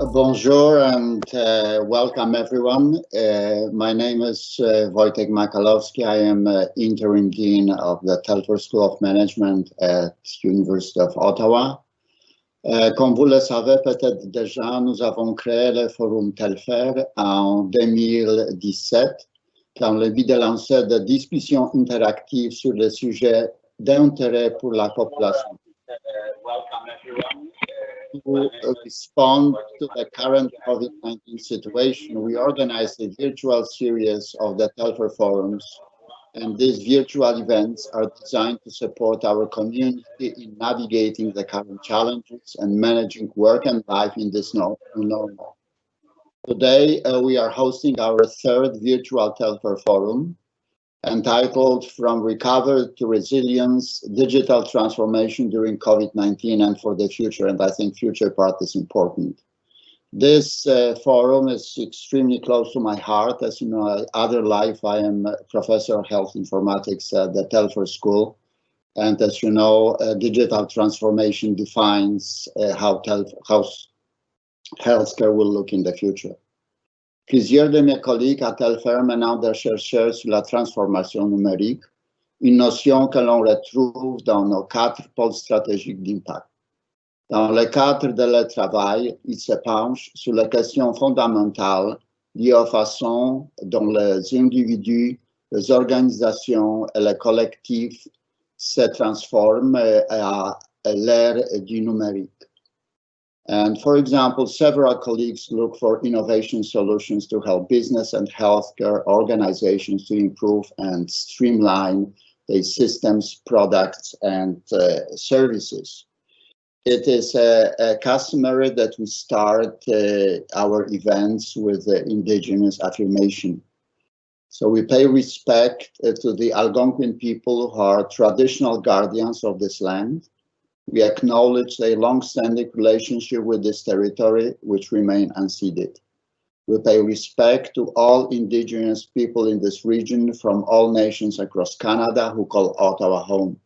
Bonjour and welcome everyone. My name is Wojtek Makalowski. I am interim dean of the Telfer School of Management at University of Ottawa. Comme vous le savez peut-être déjà, nous avons créé le forum Telfer en 2017 dans le but de lancer des discussions interactives sur les sujets d'intérêt pour la population. Welcome everyone. To respond to the current COVID-19 situation, we organized a virtual series of the Telfer forums, and these virtual events are designed to support our community in navigating the current challenges and managing work and life in this new normal. Today, we are hosting our third virtual Telfer forum, entitled From Recovery to Resilience, Digital Transformation During COVID-19 and for the Future, and I think future part is important. This forum is extremely close to my heart. As you know, other life, I am a professor of health informatics at the Telfer School, and as you know, digital transformation defines how healthcare will look in the future. Plusieurs de mes collègues à Telfer menant des chercheurs sur la transformation numérique, une notion que l'on retrouve dans nos 4 pôles stratégiques d'impact. Dans le cadre de leur travail, ils se penchent sur les questions fondamentales liées aux façons dont les individus, les organisations et les collectifs se transforment à l'ère du numérique. And for example, several colleagues look for innovation solutions to help business and healthcare organizations to improve and streamline their systems, products, and services. It is customary that we start our events with indigenous affirmation. So we pay respect to the Algonquin people who are traditional guardians of this land. We acknowledge their long-standing relationship with this territory, which remain unceded. We pay respect to all Indigenous people in this region from all nations across Canada who call Ottawa home.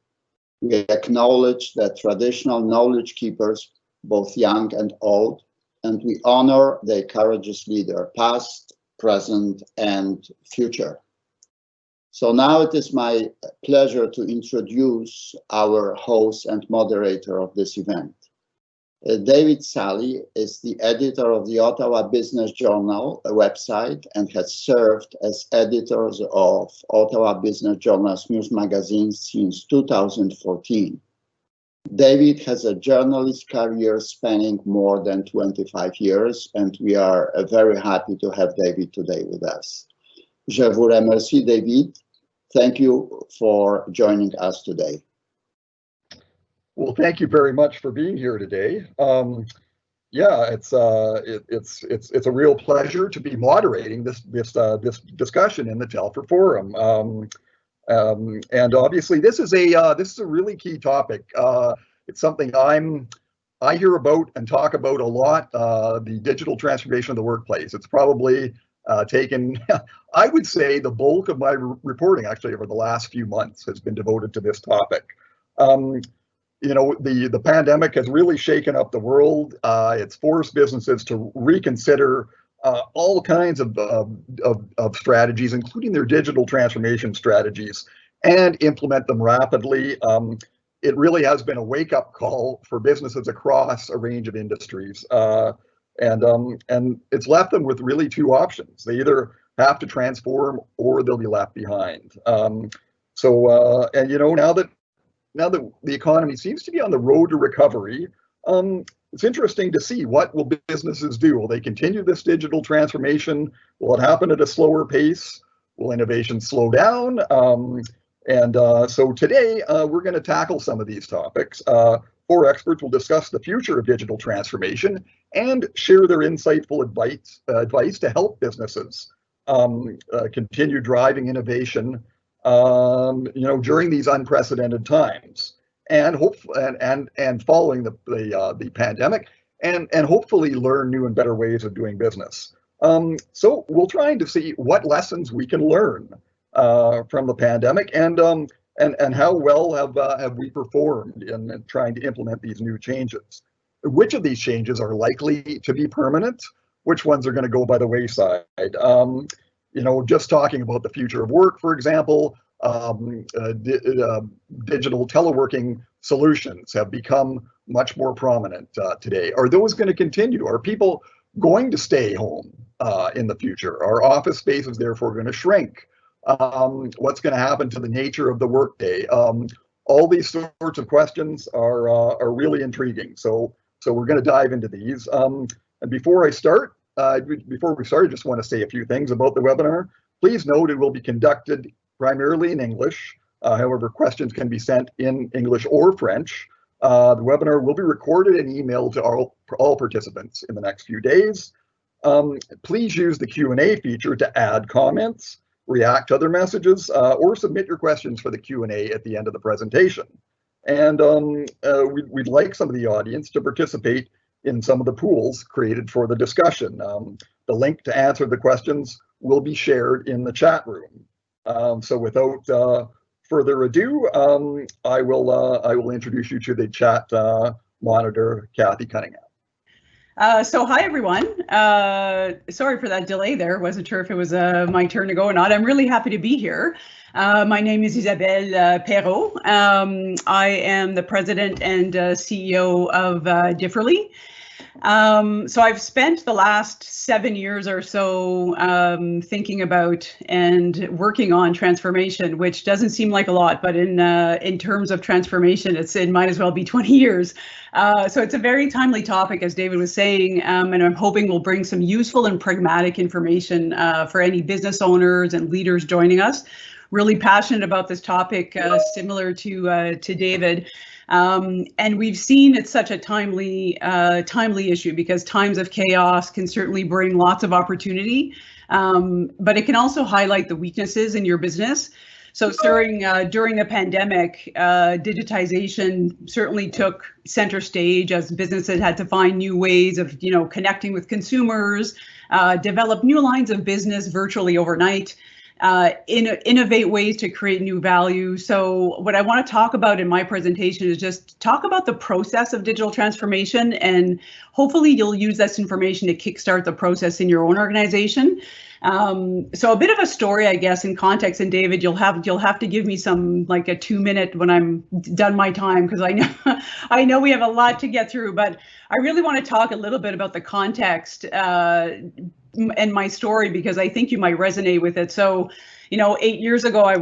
We acknowledge the traditional knowledge keepers, both young and old, and we honor their courageous leader, past, present, and future. So now it is my pleasure to introduce our host and moderator of this event. David Sally is the editor of the Ottawa Business Journal website and has served as editor of Ottawa Business Journal's news magazine since 2014. David has a journalist career spanning more than 25 years, and we are very happy to have David today with us. Je vous remercie, David. Thank you for joining us today. Well, thank you very much for being here today. Yeah, it's a real pleasure to be moderating this discussion in the Telfer Forum. And obviously, this is a really key topic. It's something I hear about and talk about a lot. The digital transformation of the workplace. It's probably taken, I would say, the bulk of my reporting actually over the last few months has been devoted to this topic. You know, the pandemic has really shaken up the world. It's forced businesses to reconsider all kinds of strategies, including their digital transformation strategies, and implement them rapidly. It really has been a wake-up call for businesses across a range of industries. And it's left them with really 2 options. They either have to transform or they'll be left behind. And you know, now that the economy seems to be on the road to recovery, it's interesting to see what will businesses do. Will they continue this digital transformation? Will it happen at a slower pace? Will innovation slow down? So today we're going to tackle some of these topics. 4 experts will discuss the future of digital transformation and share their insightful advice to help businesses continue driving innovation, you know, during these unprecedented times, and following the pandemic, and hopefully learn new and better ways of doing business. So we'll try to see what lessons we can learn from the pandemic, and how well have we performed in trying to implement these new changes. which of these changes are likely to be permanent, which ones are going to go by the wayside. Just talking about the future of work, for example, digital teleworking solutions have become much more prominent today. Are those going to continue? Are people going to stay home in the future? Are office spaces therefore going to shrink? What's going to happen to the nature of the workday? All these sorts of questions are really intriguing. So we're going to dive into these. And before we start, I just want to say a few things about the webinar. Please note it will be conducted primarily in English. However, questions can be sent in English or French. The webinar will be recorded and emailed to all participants in the next few days. Please use the Q&A feature to add comments, react to other messages, or submit your questions for the Q&A at the end of the presentation. And we'd like some of the audience to participate in some of the pools created for the discussion. The link to answer the questions will be shared in the chat room. So without further ado, I will introduce you to the chat monitor, Kathy Cunningham. So hi everyone. Sorry for that delay there. Wasn't sure if it was my turn to go or not. I'm really happy to be here. My name is Isabelle Perreault. I am the president and CEO of Differly. So I've spent the last 7 years or so thinking about and working on transformation, which doesn't seem like a lot, but in terms of transformation, it might as well be 20 years. So it's a very timely topic, as David was saying, and I'm hoping we'll bring some useful and pragmatic information for any business owners and leaders joining us. Really passionate about this topic, similar to David. And we've seen it's such a timely issue because times of chaos can certainly bring lots of opportunity, but it can also highlight the weaknesses in your business. So during the pandemic, digitization certainly took center stage as businesses had to find new ways of connecting with consumers, develop new lines of business virtually overnight. Innovate ways to create new value. So what I want to talk about in my presentation is just talk about the process of digital transformation, and hopefully you'll use this information to kickstart the process in your own organization. So a bit of a story, I guess, in context, and David, you'll have to give me some like a 2-minute when I'm done my time, because I know we have a lot to get through, but I really want to talk a little bit about the context and my story, because I think you might resonate with it. So, 8 years ago, I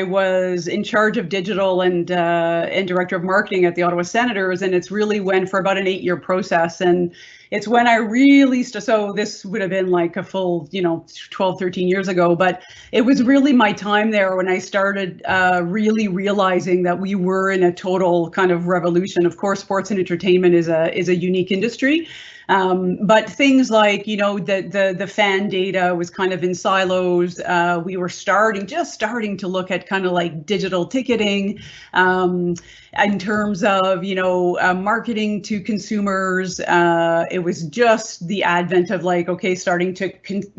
was in charge of digital and director of marketing at the Ottawa Senators, and it's really went for about an 8-year process. And it's when I really, so this would have been like a full, 12, 13 years ago, but it was really my time there when I started really realizing that we were in a total kind of revolution. Of course, sports and entertainment is a unique industry. But things like, the fan data was kind of in silos. We were just starting to look at kind of like digital ticketing in terms of, marketing to consumers. It was just the advent of like, okay, starting to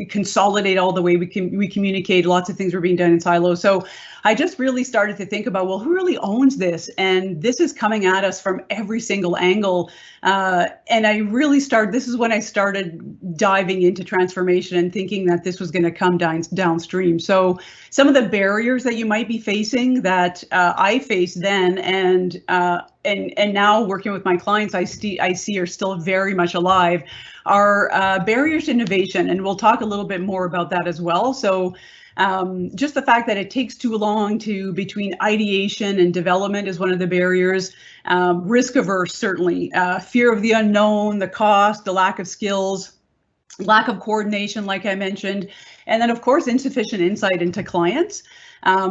consolidate all the way we communicate. Lots of things were being done in silos. So I just really started to think about, well, who really owns this? And this is coming at us from every single angle. And this is when I started diving into transformation and thinking that this was going to come downstream. So some of the barriers that you might be facing that I faced then and now working with my clients, I see are still very much alive, are barriers to innovation. And we'll talk a little bit more about that as well. So just the fact that it takes too long between ideation and development is one of the barriers. Risk averse, certainly. Fear of the unknown, the cost, the lack of skills, lack of coordination, like I mentioned, and then of course insufficient insight into clients.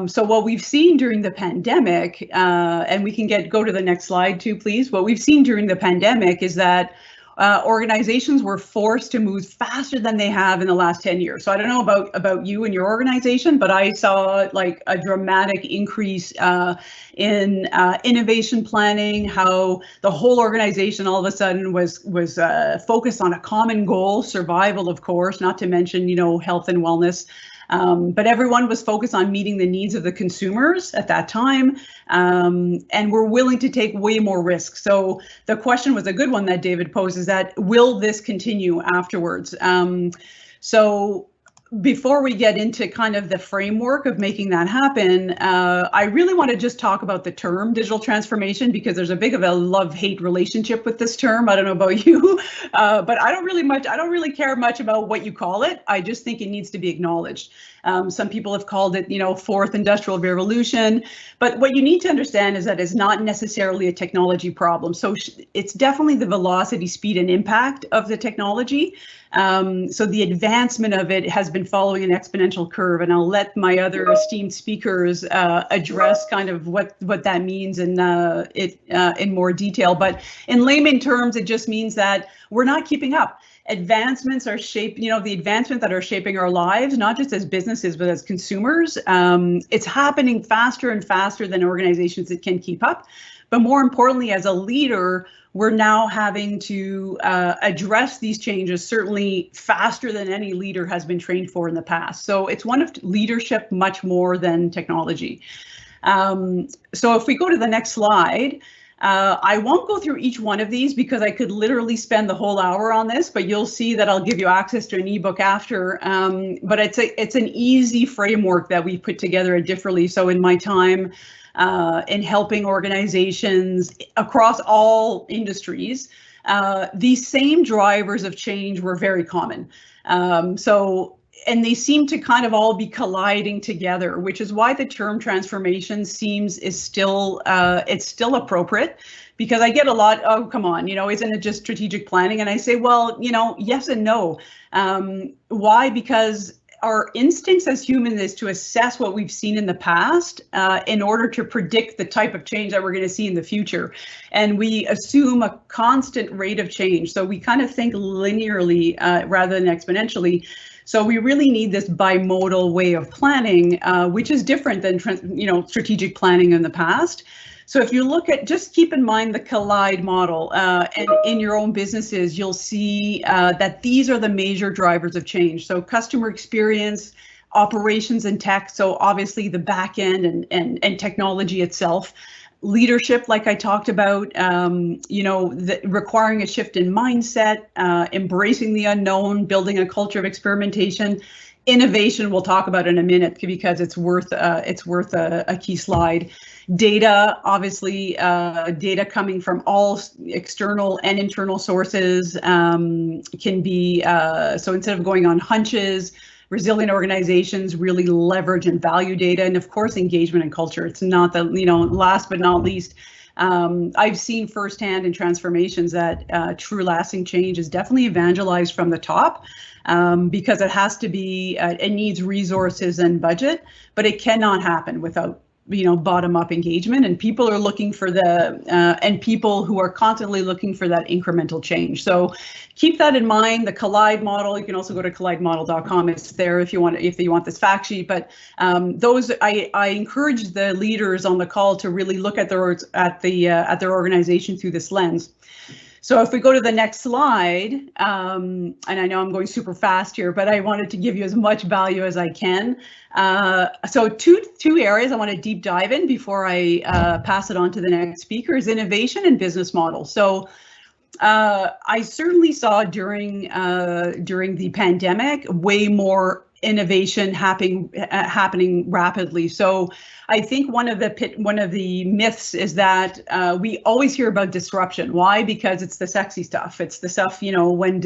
So what we've seen during the pandemic, and we can go to the next slide too, please. What we've seen during the pandemic is that organizations were forced to move faster than they have in the last 10 years. So I don't know about you and your organization, but I saw like a dramatic increase in innovation planning, how the whole organization all of a sudden was focused on a common goal, survival, of course, not to mention, health and wellness. But everyone was focused on meeting the needs of the consumers at that time, and were willing to take way more risk. So the question was a good one that David posed, is that will this continue afterwards? So before we get into kind of the framework of making that happen, I really want to just talk about the term digital transformation, because there's a bit of a love-hate relationship with this term. I don't know about you, but I don't really care much about what you call it. I just think it needs to be acknowledged. Some people have called it, fourth industrial revolution, but what you need to understand is that it's not necessarily a technology problem. So it's definitely the velocity, speed, and impact of the technology. So the advancement of it has been following an exponential curve, and I'll let my other esteemed speakers address kind of what that means in more detail. But in layman terms, it just means that we're not keeping up. Advancements are the advancement that are shaping our lives, not just as businesses, but as consumers. It's happening faster and faster than organizations that can keep up. But more importantly, as a leader, we're now having to address these changes, certainly faster than any leader has been trained for in the past. So it's one of leadership much more than technology. So if we go to the next slide, I won't go through each one of these because I could literally spend the whole hour on this, but you'll see that I'll give you access to an ebook after. But it's an easy framework that we put together at Differently. So in my time in helping organizations across all industries, these same drivers of change were very common. And they seem to kind of all be colliding together, which is why the term transformation is still appropriate, because I get a lot, oh, come on, isn't it just strategic planning? And I say, well, yes and no. Why? Because our instincts as humans is to assess what we've seen in the past in order to predict the type of change that we're going to see in the future. And we assume a constant rate of change. So we kind of think linearly rather than exponentially. So we really need this bimodal way of planning, which is different than strategic planning in the past. So if you look at, just keep in mind the collide model, and in your own businesses, you'll see that these are the major drivers of change. So customer experience, operations and tech, so obviously the back end and technology itself. Leadership, like I talked about, requiring a shift in mindset, embracing the unknown, building a culture of experimentation. Innovation, we'll talk about in a minute because it's worth a key slide. Data, obviously, data coming from all external and internal sources can be, so instead of going on hunches, resilient organizations really leverage and value data, and of course engagement and culture. It's not the, last but not least, I've seen firsthand in transformations that true lasting change is definitely evangelized from the top, because it has to be, it needs resources and budget, but it cannot happen without bottom-up engagement, and people are looking for and people who are constantly looking for that incremental change. So keep that in mind. The Collide model, you can also go to collidemodel.com. It's there if you want this fact sheet. But I encourage the leaders on the call to really look at their organization through this lens. So if we go to the next slide, and I know I'm going super fast here, but I wanted to give you as much value as I can. So two areas I want to deep dive in before I pass it on to the next speaker is innovation and business model. So I certainly saw during the pandemic way more innovation happening rapidly. So I think one of the myths is that we always hear about disruption. Why? Because it's the sexy stuff. It's the stuff, when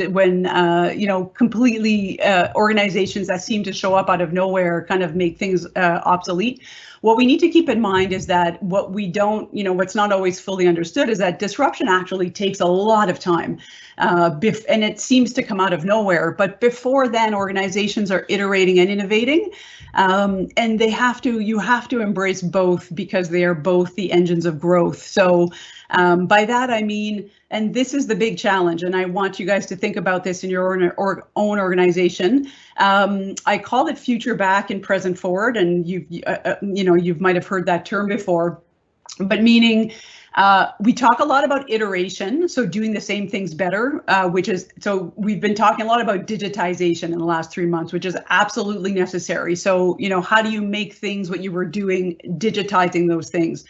completely organizations that seem to show up out of nowhere kind of make things obsolete. What we need to keep in mind is that what we don't, what's not always fully understood is that disruption actually takes a lot of time, and it seems to come out of nowhere. But before then, organizations are iterating and innovating, and you have to embrace both, because they are both the engines of growth. So by that I mean, and this is the big challenge, and I want you guys to think about this in your own organization. I call it future back and present forward, and you might have heard that term before, but meaning We talk a lot about iteration, so doing the same things better, so we've been talking a lot about digitization in the last 3 months, which is absolutely necessary. So, how do you make things what you were doing, digitizing those things?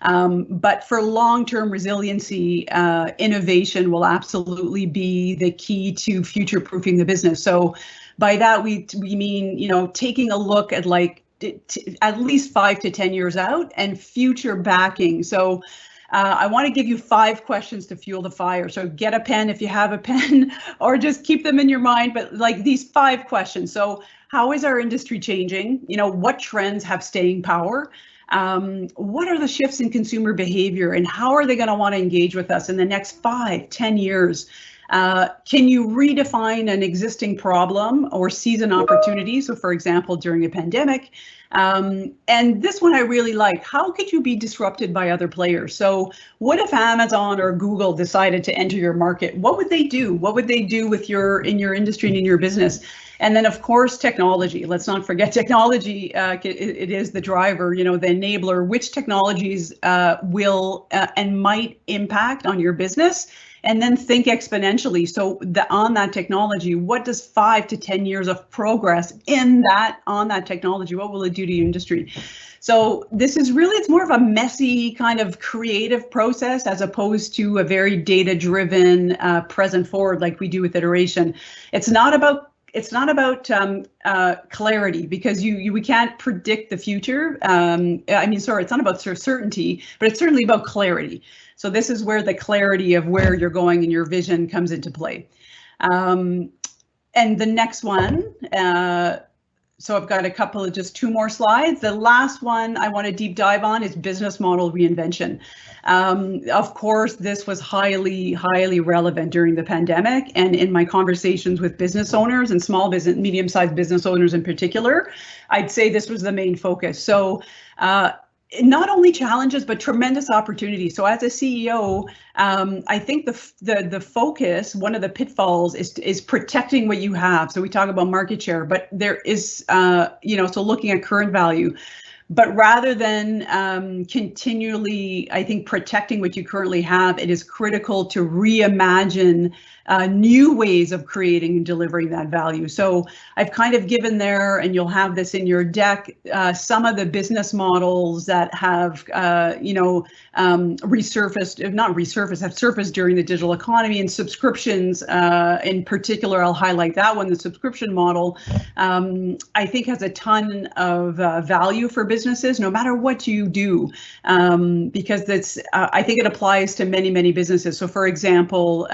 But for long-term resiliency, innovation will absolutely be the key to future-proofing the business. So by that, we mean, taking a look at at least 5 to 10 years out and future backing. So I want to give you 5 questions to fuel the fire. So get a pen if you have a pen, or just keep them in your mind. But these 5 questions. So how is our industry changing? What trends have staying power? What are the shifts in consumer behavior, and how are they going to want to engage with us in the next 5, 10 years? Can you redefine an existing problem or seize an opportunity? So for example, during a pandemic, and this one I really like, how could you be disrupted by other players? So what if Amazon or Google decided to enter your market? What would they do? What would they do with in your industry and in your business? And then, of course, technology. Let's not forget technology. It is the driver, the enabler. Which technologies will and might impact on your business? And then think exponentially. So on that technology, what does 5 to 10 years of progress on that technology, what will it do to your industry? So this is really, it's more of a messy kind of creative process as opposed to a very data-driven present forward like we do with iteration. It's not about clarity, because we can't predict the future. It's not about certainty, but it's certainly about clarity. So this is where the clarity of where you're going and your vision comes into play. And the next one, so I've got just 2 more slides. The last one I want to deep dive on is business model reinvention. Of course, this was highly, highly relevant during the pandemic, and in my conversations with business owners and small business, medium-sized business owners in particular, I'd say this was the main focus. So not only challenges, but tremendous opportunities. So as a CEO, I think the focus, one of the pitfalls is protecting what you have. So we talk about market share, but there is, so looking at current value. But rather than continually, I think, protecting what you currently have, it is critical to reimagine new ways of creating and delivering that value. So I've kind of given there, and you'll have this in your deck, some of the business models that have, have surfaced during the digital economy, and subscriptions in particular. I'll highlight that one. The subscription model, I think, has a ton of value for businesses, no matter what you do, because that's, I think it applies to many, many businesses. So for example,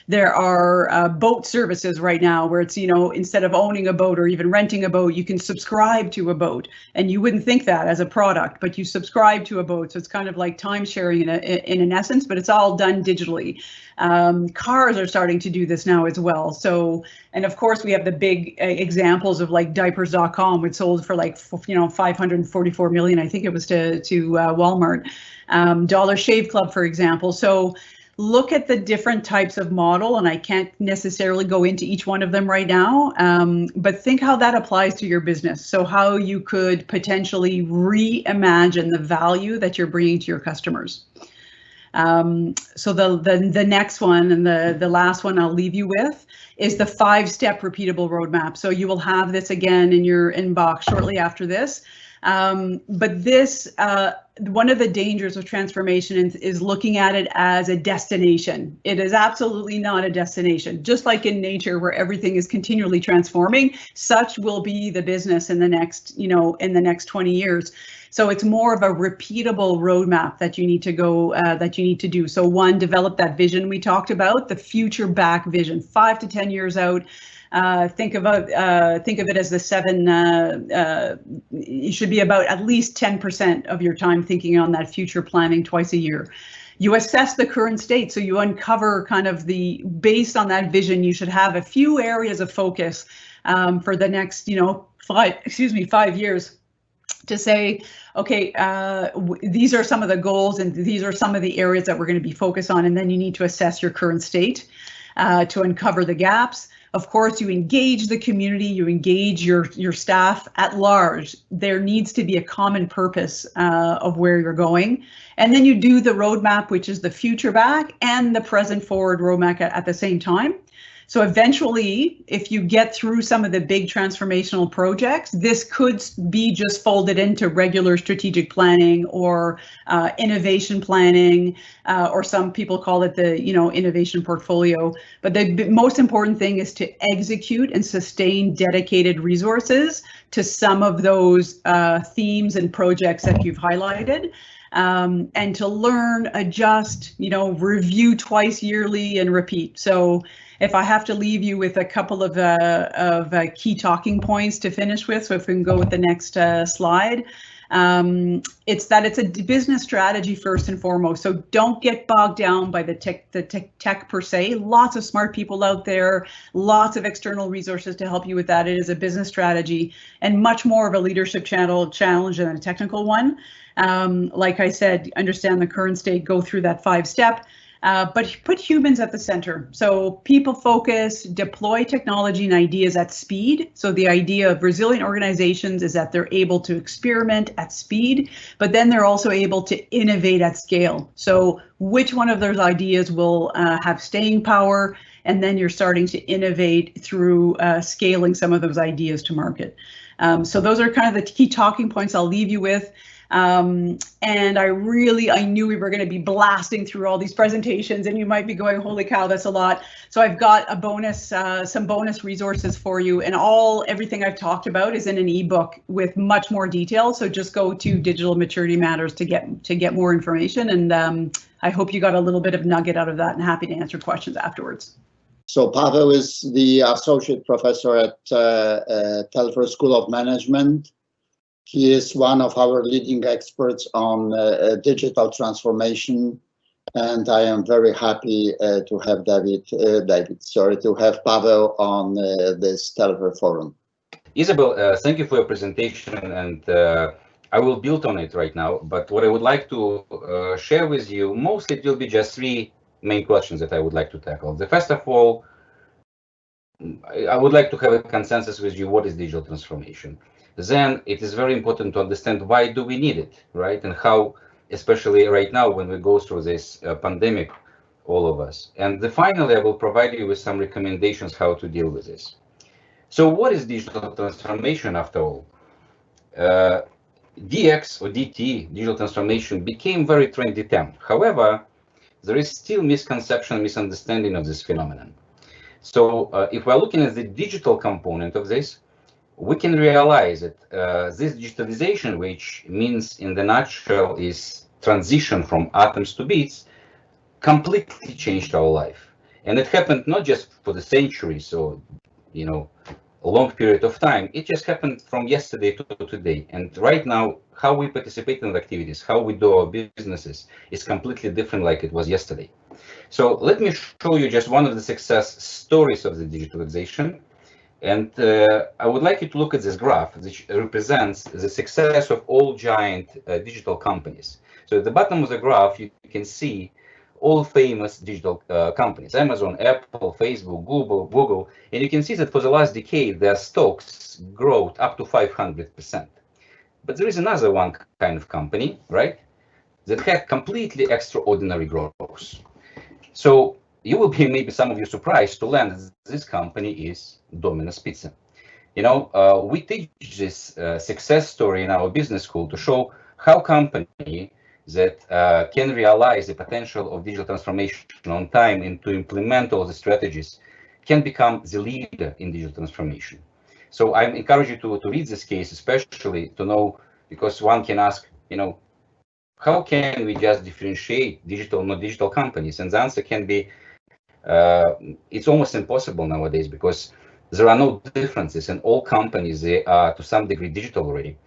there are boat services right now where it's, instead of owning a boat or even renting a boat, you can subscribe to a boat, and you wouldn't think that as a product, but you subscribe to a boat. So it's kind of like time sharing in an essence, but it's all done digitally. Cars are starting to do this now as well. So, and of course we have the big examples of like diapers.com, which sold for like, 544 million, I think it was to Walmart. Dollar Shave Club, for example. So look at the different types of model, and I can't necessarily go into each one of them right now, but think how that applies to your business. So how you could potentially reimagine the value that you're bringing to your customers. So the next one, and the last one I'll leave you with, is the 5-step repeatable roadmap. So you will have this again in your inbox shortly after this. But this, one of the dangers of transformation is looking at it as a destination. It is absolutely not a destination. Just like in nature, where everything is continually transforming, such will be the business in the next, in the next 20 years. So it's more of a repeatable roadmap that you need to go, that you need to do. So one, develop that vision we talked about, the future back vision, 5 to 10 years out. Think of it as the 7. You should be about at least 10% of your time thinking on that future planning twice a year. You assess the current state, so you uncover kind of based on that vision, you should have a few areas of focus for the next, 5 years. To say, okay, these are some of the goals, and these are some of the areas that we're going to be focused on, and then you need to assess your current state to uncover the gaps. Of course, you engage the community, you engage your staff at large. There needs to be a common purpose of where you're going. And then you do the roadmap, which is the future back and the present forward roadmap at the same time. So eventually, if you get through some of the big transformational projects, this could be just folded into regular strategic planning or innovation planning, or some people call it the innovation portfolio. But the most important thing is to execute and sustain dedicated resources to some of those themes and projects that you've highlighted. And to learn, adjust, review twice yearly and repeat. So if I have to leave you with a couple of key talking points to finish with, so if we can go with the next slide, it's that it's a business strategy first and foremost. So don't get bogged down by the tech per se. Lots of smart people out there, lots of external resources to help you with that. It is a business strategy and much more of a leadership challenge than a technical one. Like I said, understand the current state, go through that 5-step. But put humans at the center. So people focus, deploy technology and ideas at speed. So the idea of resilient organizations is that they're able to experiment at speed, but then they're also able to innovate at scale. So which one of those ideas will have staying power? And then you're starting to innovate through scaling some of those ideas to market. So those are kind of the key talking points I'll leave you with. And I knew we were going to be blasting through all these presentations, and you might be going, holy cow, that's a lot. So I've got a bonus, some bonus resources for you, and everything I've talked about is in an ebook with much more detail. So just go to Digital Maturity Matters to get more information. And I hope you got a little bit of nugget out of that, and happy to answer questions afterwards. So Pavel is the associate professor at Telfer School of Management. He is one of our leading experts on digital transformation, and I am very happy to have to have Pavel on this Telfer forum. Isabelle, thank you for your presentation, and I will build on it right now. But what I would like to share with you, mostly it will be just 3 main questions that I would like to tackle. The first of all, I would like to have a consensus with you. What is digital transformation? Then it is very important to understand why do we need it, right? And how, especially right now when we go through this pandemic, all of us. And finally, I will provide you with some recommendations how to deal with this. So what is digital transformation after all? DX or DT, digital transformation, became very trendy term. However, there is still misconception, misunderstanding of this phenomenon. So if we're looking at the digital component of this, we can realize that this digitalization, which means in the nutshell is transition from atoms to bits, completely changed our life. And it happened not just for the centuries or, a long period of time. It just happened from yesterday to today. And right now, how we participate in the activities, how we do our businesses is completely different like it was yesterday. So let me show you just one of the success stories of the digitalization. And I would like you to look at this graph, which represents the success of all giant digital companies. So at the bottom of the graph, you can see all famous digital companies, Amazon, Apple, Facebook, Google, and you can see that for the last decade, their stocks growth up to 500%. But there is another one kind of company, right, that had completely extraordinary growth. So you will be maybe some of you surprised to learn that this company is Domino's Pizza. We teach this success story in our business school to show how company that can realize the potential of digital transformation on time and to implement all the strategies can become the leader in digital transformation. So I encourage you to read this case, especially to know, because one can ask, how can we just differentiate digital and not digital companies? And the answer can be, it's almost impossible nowadays because there are no differences and all companies, they are to some degree digital already.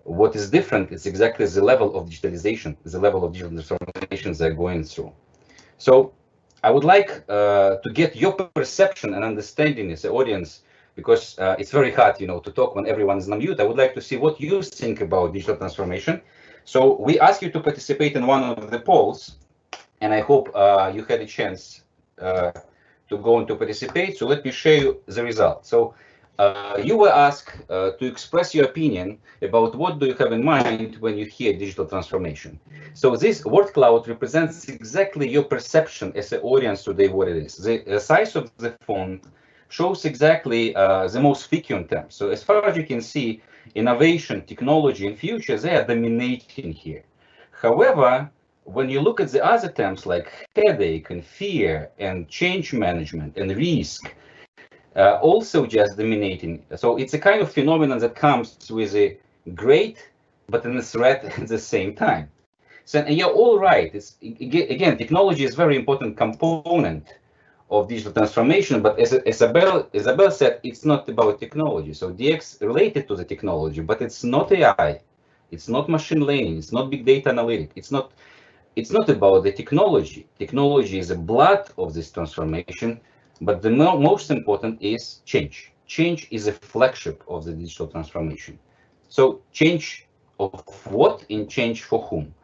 What is different is exactly the level of digitalization, the level of digital transformations they're going through. So I would like to get your perception and understanding as an audience, because it's very hard, to talk when everyone is on mute. I would like to see what you think about digital transformation. So we ask you to participate in one of the polls, and I hope you had a chance to go and to participate. So let me show you the result. So you were asked to express your opinion about what do you have in mind when you hear digital transformation. So this word cloud represents exactly your perception as an audience today what it is. The size of the font shows exactly the most frequent terms. So as far as you can see, innovation, technology, and future, they are dominating here. However, when you look at the other terms like headache and fear and change management and risk, also just dominating. So it's a kind of phenomenon that comes with a great, but in a threat at the same time. So and you're all right. It's again, technology is a very important component of digital transformation, but as Isabelle said, it's not about technology. So DX related to the technology, but it's not AI, it's not machine learning, it's not big data analytics, it's not about the technology. Technology is a blood of this transformation, but the most important is change. Change is a flagship of the digital transformation. So change of what and change for whom?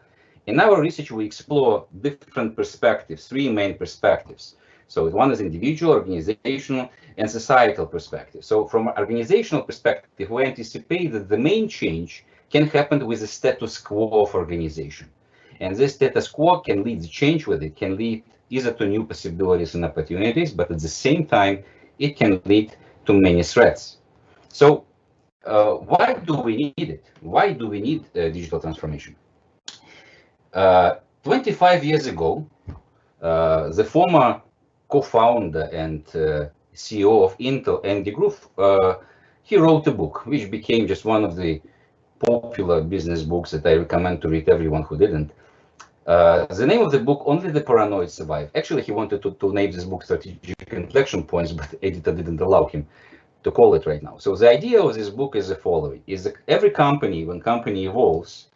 In our research, we explore different perspectives, three main perspectives. So one is individual, organizational, and societal perspective. So from an organizational perspective, we anticipate that the main change can happen with the status quo of organization. And this status quo can lead to change with it, can lead either to new possibilities and opportunities, but at the same time, it can lead to many threats. So why do we need it? Why do we need digital transformation? 25 years ago, the former co-founder and CEO of Intel, Andy Grove, he wrote a book, which became just one of the popular business books that I recommend to read everyone who didn't. The name of the book, Only the Paranoid Survive. Actually, he wanted to name this book Strategic Inflection Points, but the editor didn't allow him to call it right now. So the idea of this book is the following, is that every company, when company evolves,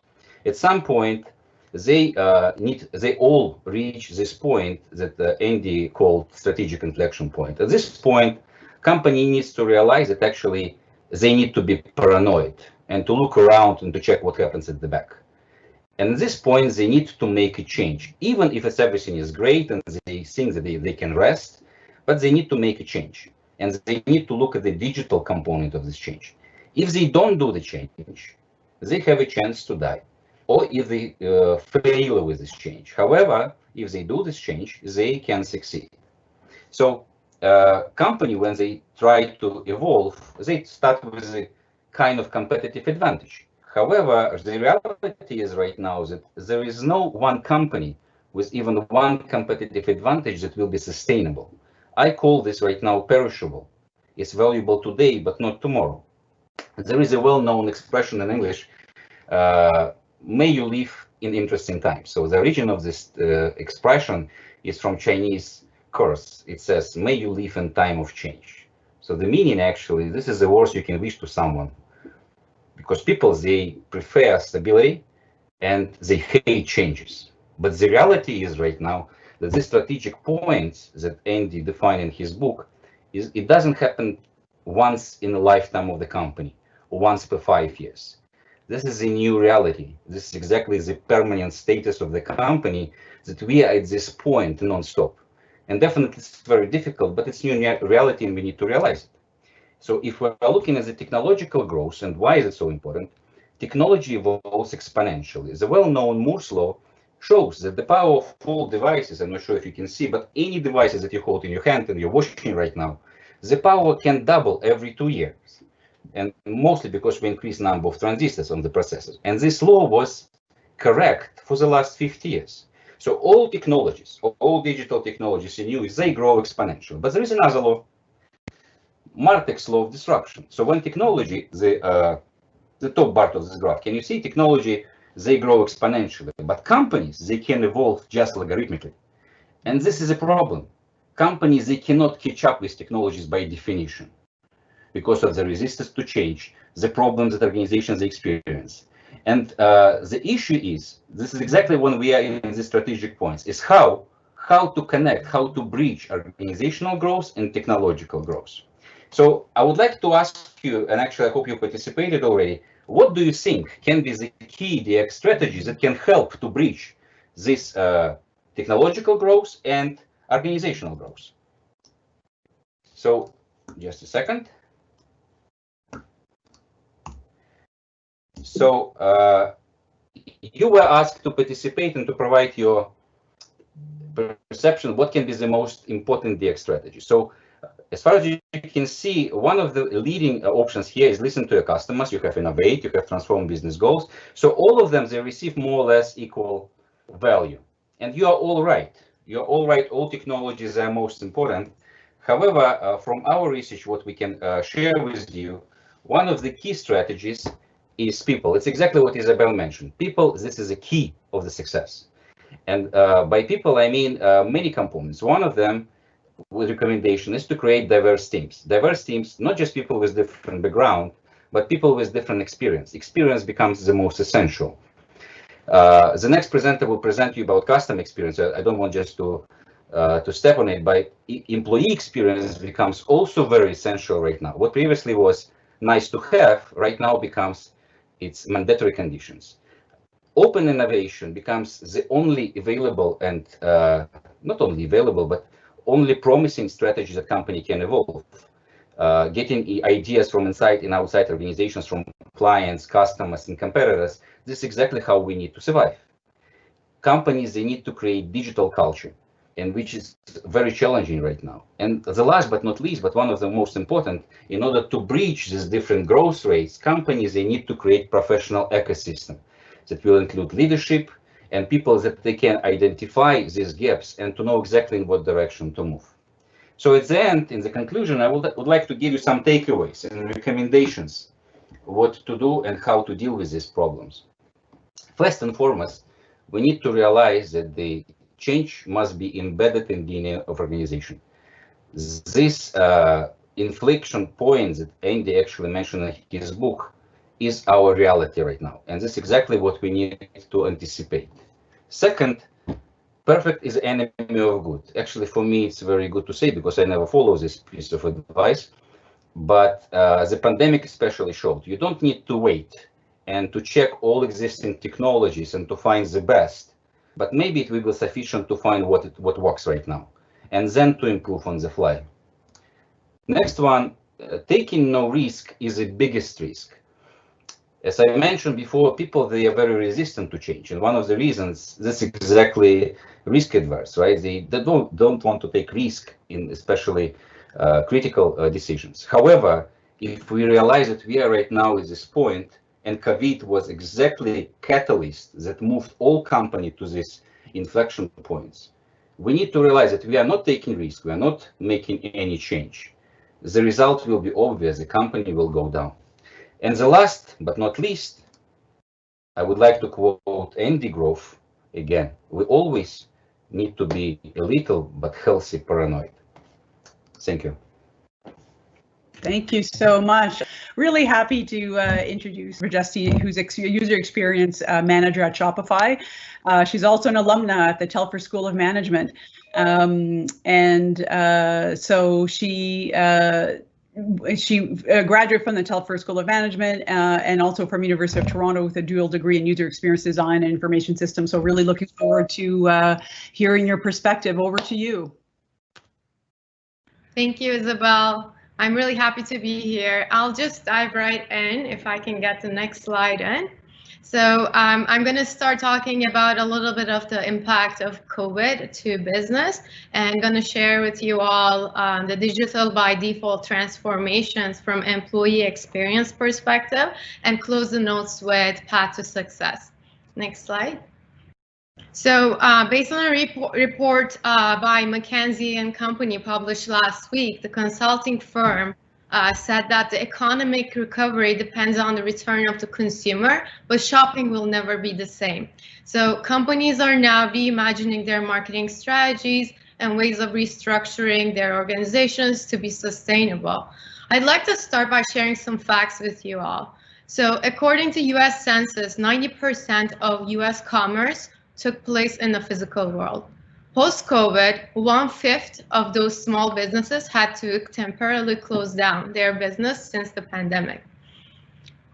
at some point, they all reach this point that Andy called strategic inflection point. At this point, company needs to realize that actually they need to be paranoid and to look around and to check what happens at the back. And at this point, they need to make a change, even if everything is great and they think that they can rest, but they need to make a change. And they need to look at the digital component of this change. If they don't do the change, they have a chance to die. Or if they fail with this change. However, if they do this change, they can succeed. So company, when they try to evolve, they start with a kind of competitive advantage. However, the reality is right now that there is no one company with even one competitive advantage that will be sustainable. I call this right now perishable. It's valuable today, but not tomorrow. There is a well-known expression in English, may you live in interesting times. So the origin of this expression is from Chinese curse. It says, may you live in time of change. So the meaning actually, this is the worst you can wish to someone. Because people, they prefer stability and they hate changes. But the reality is right now that this strategic points that Andy defined in his book, is it doesn't happen once in a lifetime of the company, or once per 5 years. This is a new reality. This is exactly the permanent status of the company, that we are at this point non-stop. And definitely it's very difficult, but it's new reality and we need to realize it. So if we're looking at the technological growth and why is it so important, technology evolves exponentially. The well-known Moore's law shows that the power of all devices, I'm not sure if you can see, but any devices that you hold in your hand and you're watching right now, the power can double every 2 years. And mostly because we increase number of transistors on the processors. And this law was correct for the last 50 years. So all technologies, all digital technologies in use, they grow exponentially. But there is another law, Martek's law of disruption. So when technology, the top part of this graph, can you see technology, they grow exponentially, but companies, they can evolve just logarithmically. And this is a problem. Companies, they cannot catch up with technologies by definition, because of the resistance to change, the problems that organizations experience. And the issue is, this is exactly when we are in the strategic points, is how to connect, how to bridge organizational growth and technological growth. So I would like to ask you, and actually I hope you participated already, what do you think can be the key DX strategies that can help to bridge this technological growth and organizational growth? So just a second. So you were asked to participate and to provide your perception what can be the most important DX strategy. So as far as you can see, one of the leading options here is listen to your customers. You have innovate, you have transform business goals. So all of them, they receive more or less equal value. And you are all right. You're all right. All technologies are most important. However, from our research, what we can share with you, one of the key strategies is people. It's exactly what Isabelle mentioned. People, this is a key of the success. And by people, I mean many components. One of them, with recommendation, is to create diverse teams. Diverse teams, not just people with different background, but people with different experience. Experience becomes the most essential. The next presenter will present you about custom experience. I don't want just to step on it, but employee experience becomes also very essential right now. What previously was nice to have, right now becomes its mandatory conditions. Open innovation becomes the only available and not only available, but only promising strategy that company can evolve. Getting ideas from inside and outside organizations, from clients, customers, and competitors, this is exactly how we need to survive. Companies, they need to create digital culture, and which is very challenging right now. And the last but not least, but one of the most important, in order to breach these different growth rates, companies, they need to create professional ecosystem that will include leadership and people that they can identify these gaps and to know exactly in what direction to move. So at the end, in the conclusion, I would like to give you some takeaways and recommendations, what to do and how to deal with these problems. First and foremost, we need to realize that the change must be embedded in the DNA of organization. This inflection point that Andy actually mentioned in his book is our reality right now. And this is exactly what we need to anticipate. Second, perfect is enemy of good. Actually, for me, it's very good to say because I never follow this piece of advice. But the pandemic especially showed you don't need to wait and to check all existing technologies and to find the best. But maybe it will be sufficient to find what works right now and then to improve on the fly. Next one, taking no risk is the biggest risk. As I mentioned before, people, they are very resistant to change. And one of the reasons, this is exactly risk adverse, right? They don't want to take risk in especially critical decisions. However, if we realize that we are right now at this point, and COVID was exactly catalyst that moved all company to this inflection points, we need to realize that we are not taking risk, we are not making any change. The result will be obvious, the company will go down. And the last but not least, I would like to quote Andy Grove again. We always need to be a little but healthy paranoid. Thank you. Thank you so much. Really happy to introduce Berjesty, who's a user experience manager at Shopify. She's also an alumna at the Telfer School of Management. So she graduated from the Telfer School of Management and also from University of Toronto with a dual degree in user experience design and information systems. So really looking forward to hearing your perspective. Over to you. Thank you, Isabelle. I'm really happy to be here. I'll just dive right in if I can get the next slide in. So I'm going to start talking about a little bit of the impact of COVID to business, and I'm going to share with you all the digital by default transformations from employee experience perspective and close the notes with path to success. Next slide. So based on a report by McKinsey & Company published last week, the consulting firm said that the economic recovery depends on the return of the consumer, but shopping will never be the same. So companies are now reimagining their marketing strategies and ways of restructuring their organizations to be sustainable. I'd like to start by sharing some facts with you all. So according to US Census, 90% of US commerce took place in the physical world. Post-COVID, 1/5 of those small businesses had to temporarily close down their business since the pandemic.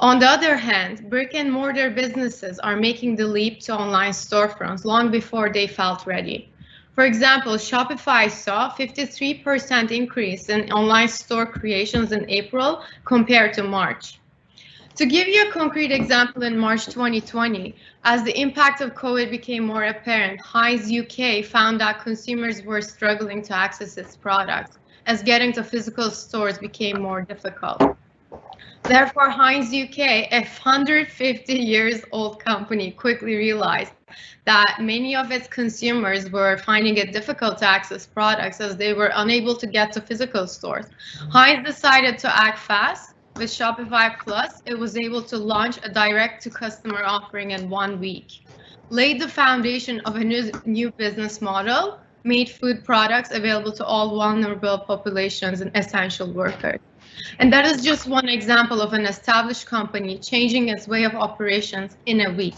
On the other hand, brick and mortar businesses are making the leap to online storefronts long before they felt ready. For example, Shopify saw 53% increase in online store creations in April compared to March. To give you a concrete example, in March 2020, as the impact of COVID became more apparent, Heinz UK found that consumers were struggling to access its products, as getting to physical stores became more difficult. Therefore, Heinz UK, a 150 years old company, quickly realized that many of its consumers were finding it difficult to access products as they were unable to get to physical stores. Heinz decided to act fast. With Shopify Plus, it was able to launch a direct-to-customer offering in 1 week, laid the foundation of a new business model, made food products available to all vulnerable populations and essential workers. And that is just one example of an established company changing its way of operations in a week.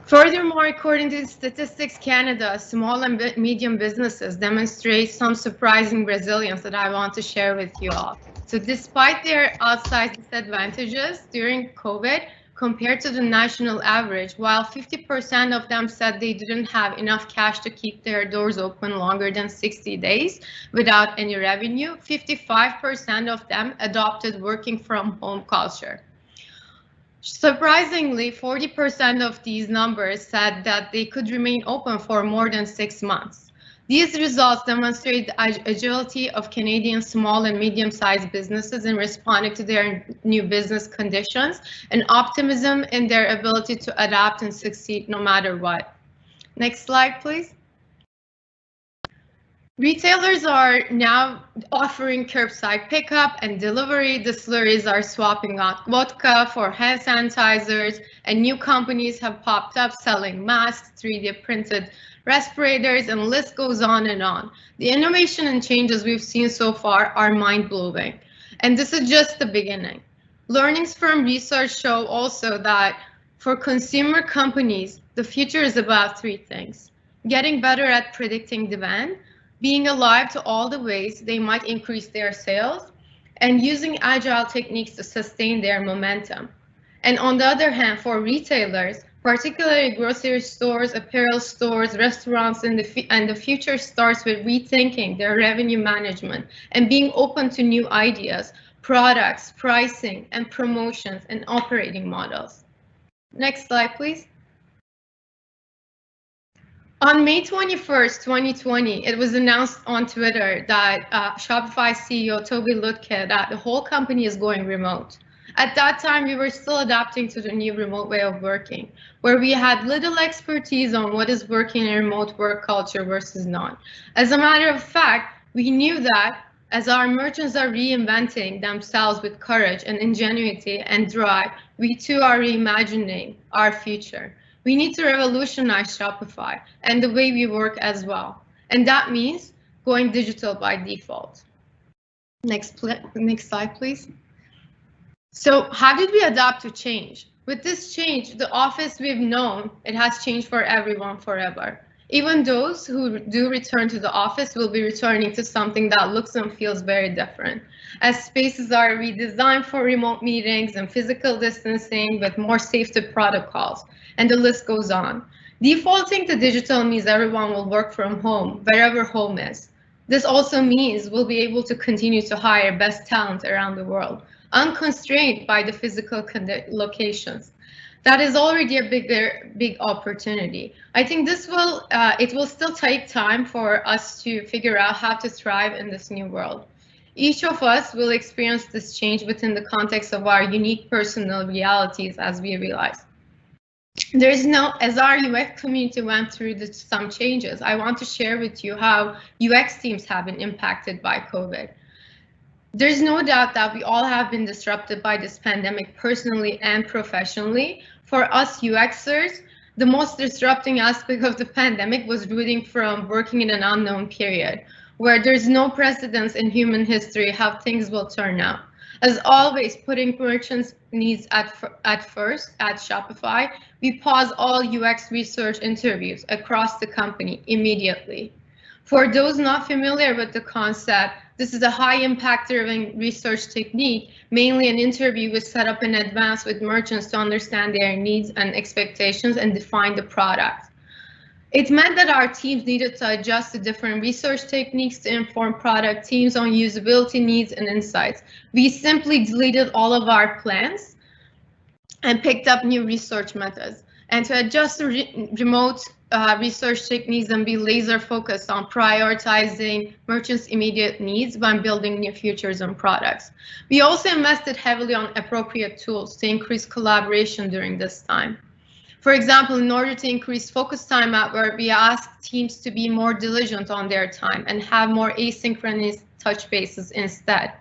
Furthermore, according to Statistics Canada, small and medium businesses demonstrate some surprising resilience that I want to share with you all. So despite their outsized disadvantages during COVID, compared to the national average, while 50% of them said they didn't have enough cash to keep their doors open longer than 60 days without any revenue, 55% of them adopted working from home culture. Surprisingly, 40% of these numbers said that they could remain open for more than 6 months. These results demonstrate the agility of Canadian small and medium-sized businesses in responding to their new business conditions and optimism in their ability to adapt and succeed no matter what. Next slide, please. Retailers are now offering curbside pickup and delivery. Distilleries are swapping out vodka for hand sanitizers, and new companies have popped up selling masks, 3D printed respirators, and the list goes on and on. The innovation and changes we've seen so far are mind-blowing, and this is just the beginning. Learnings from research show also that for consumer companies, the future is about 3 things: getting better at predicting demand, being alive to all the ways they might increase their sales, and using agile techniques to sustain their momentum. And on the other hand, for retailers, particularly grocery stores, apparel stores, restaurants, and the future starts with rethinking their revenue management and being open to new ideas, products, pricing, and promotions and operating models. Next slide, please. On May 21st, 2020, it was announced on Twitter that Shopify CEO Toby Lutke that the whole company is going remote. At that time, we were still adapting to the new remote way of working, where we had little expertise on what is working in remote work culture versus not. As a matter of fact, we knew that as our merchants are reinventing themselves with courage and ingenuity and drive, we too are reimagining our future. We need to revolutionize Shopify and the way we work as well. And that means going digital by default. Next slide, please. So how did we adapt to change? With this change, the office we've known, it has changed for everyone forever. Even those who do return to the office will be returning to something that looks and feels very different, as spaces are redesigned for remote meetings and physical distancing with more safety protocols, and the list goes on. Defaulting to digital means everyone will work from home, wherever home is. This also means we'll be able to continue to hire best talent around the world, unconstrained by the physical locations. That is already a big opportunity. I think it will still take time for us to figure out how to thrive in this new world. Each of us will experience this change within the context of our unique personal realities as we realize. As our UX community went through some changes, I want to share with you how UX teams have been impacted by COVID. There's no doubt that we all have been disrupted by this pandemic personally and professionally. For us UXers, the most disrupting aspect of the pandemic was rooting from working in an unknown period, where there's no precedence in human history how things will turn out. As always, putting merchants' needs at first at Shopify, we pause all UX research interviews across the company immediately. For those not familiar with the concept, this is a high-impact-driven research technique. Mainly an interview was set up in advance with merchants to understand their needs and expectations and define the product. It meant that our teams needed to adjust to different research techniques to inform product teams on usability needs and insights. We simply deleted all of our plans and picked up new research methods. And to adjust to remote research techniques and be laser focused on prioritizing merchants' immediate needs when building new features and products. We also invested heavily on appropriate tools to increase collaboration during this time. For example, in order to increase focus time at work, we asked teams to be more diligent on their time and have more asynchronous touch bases instead.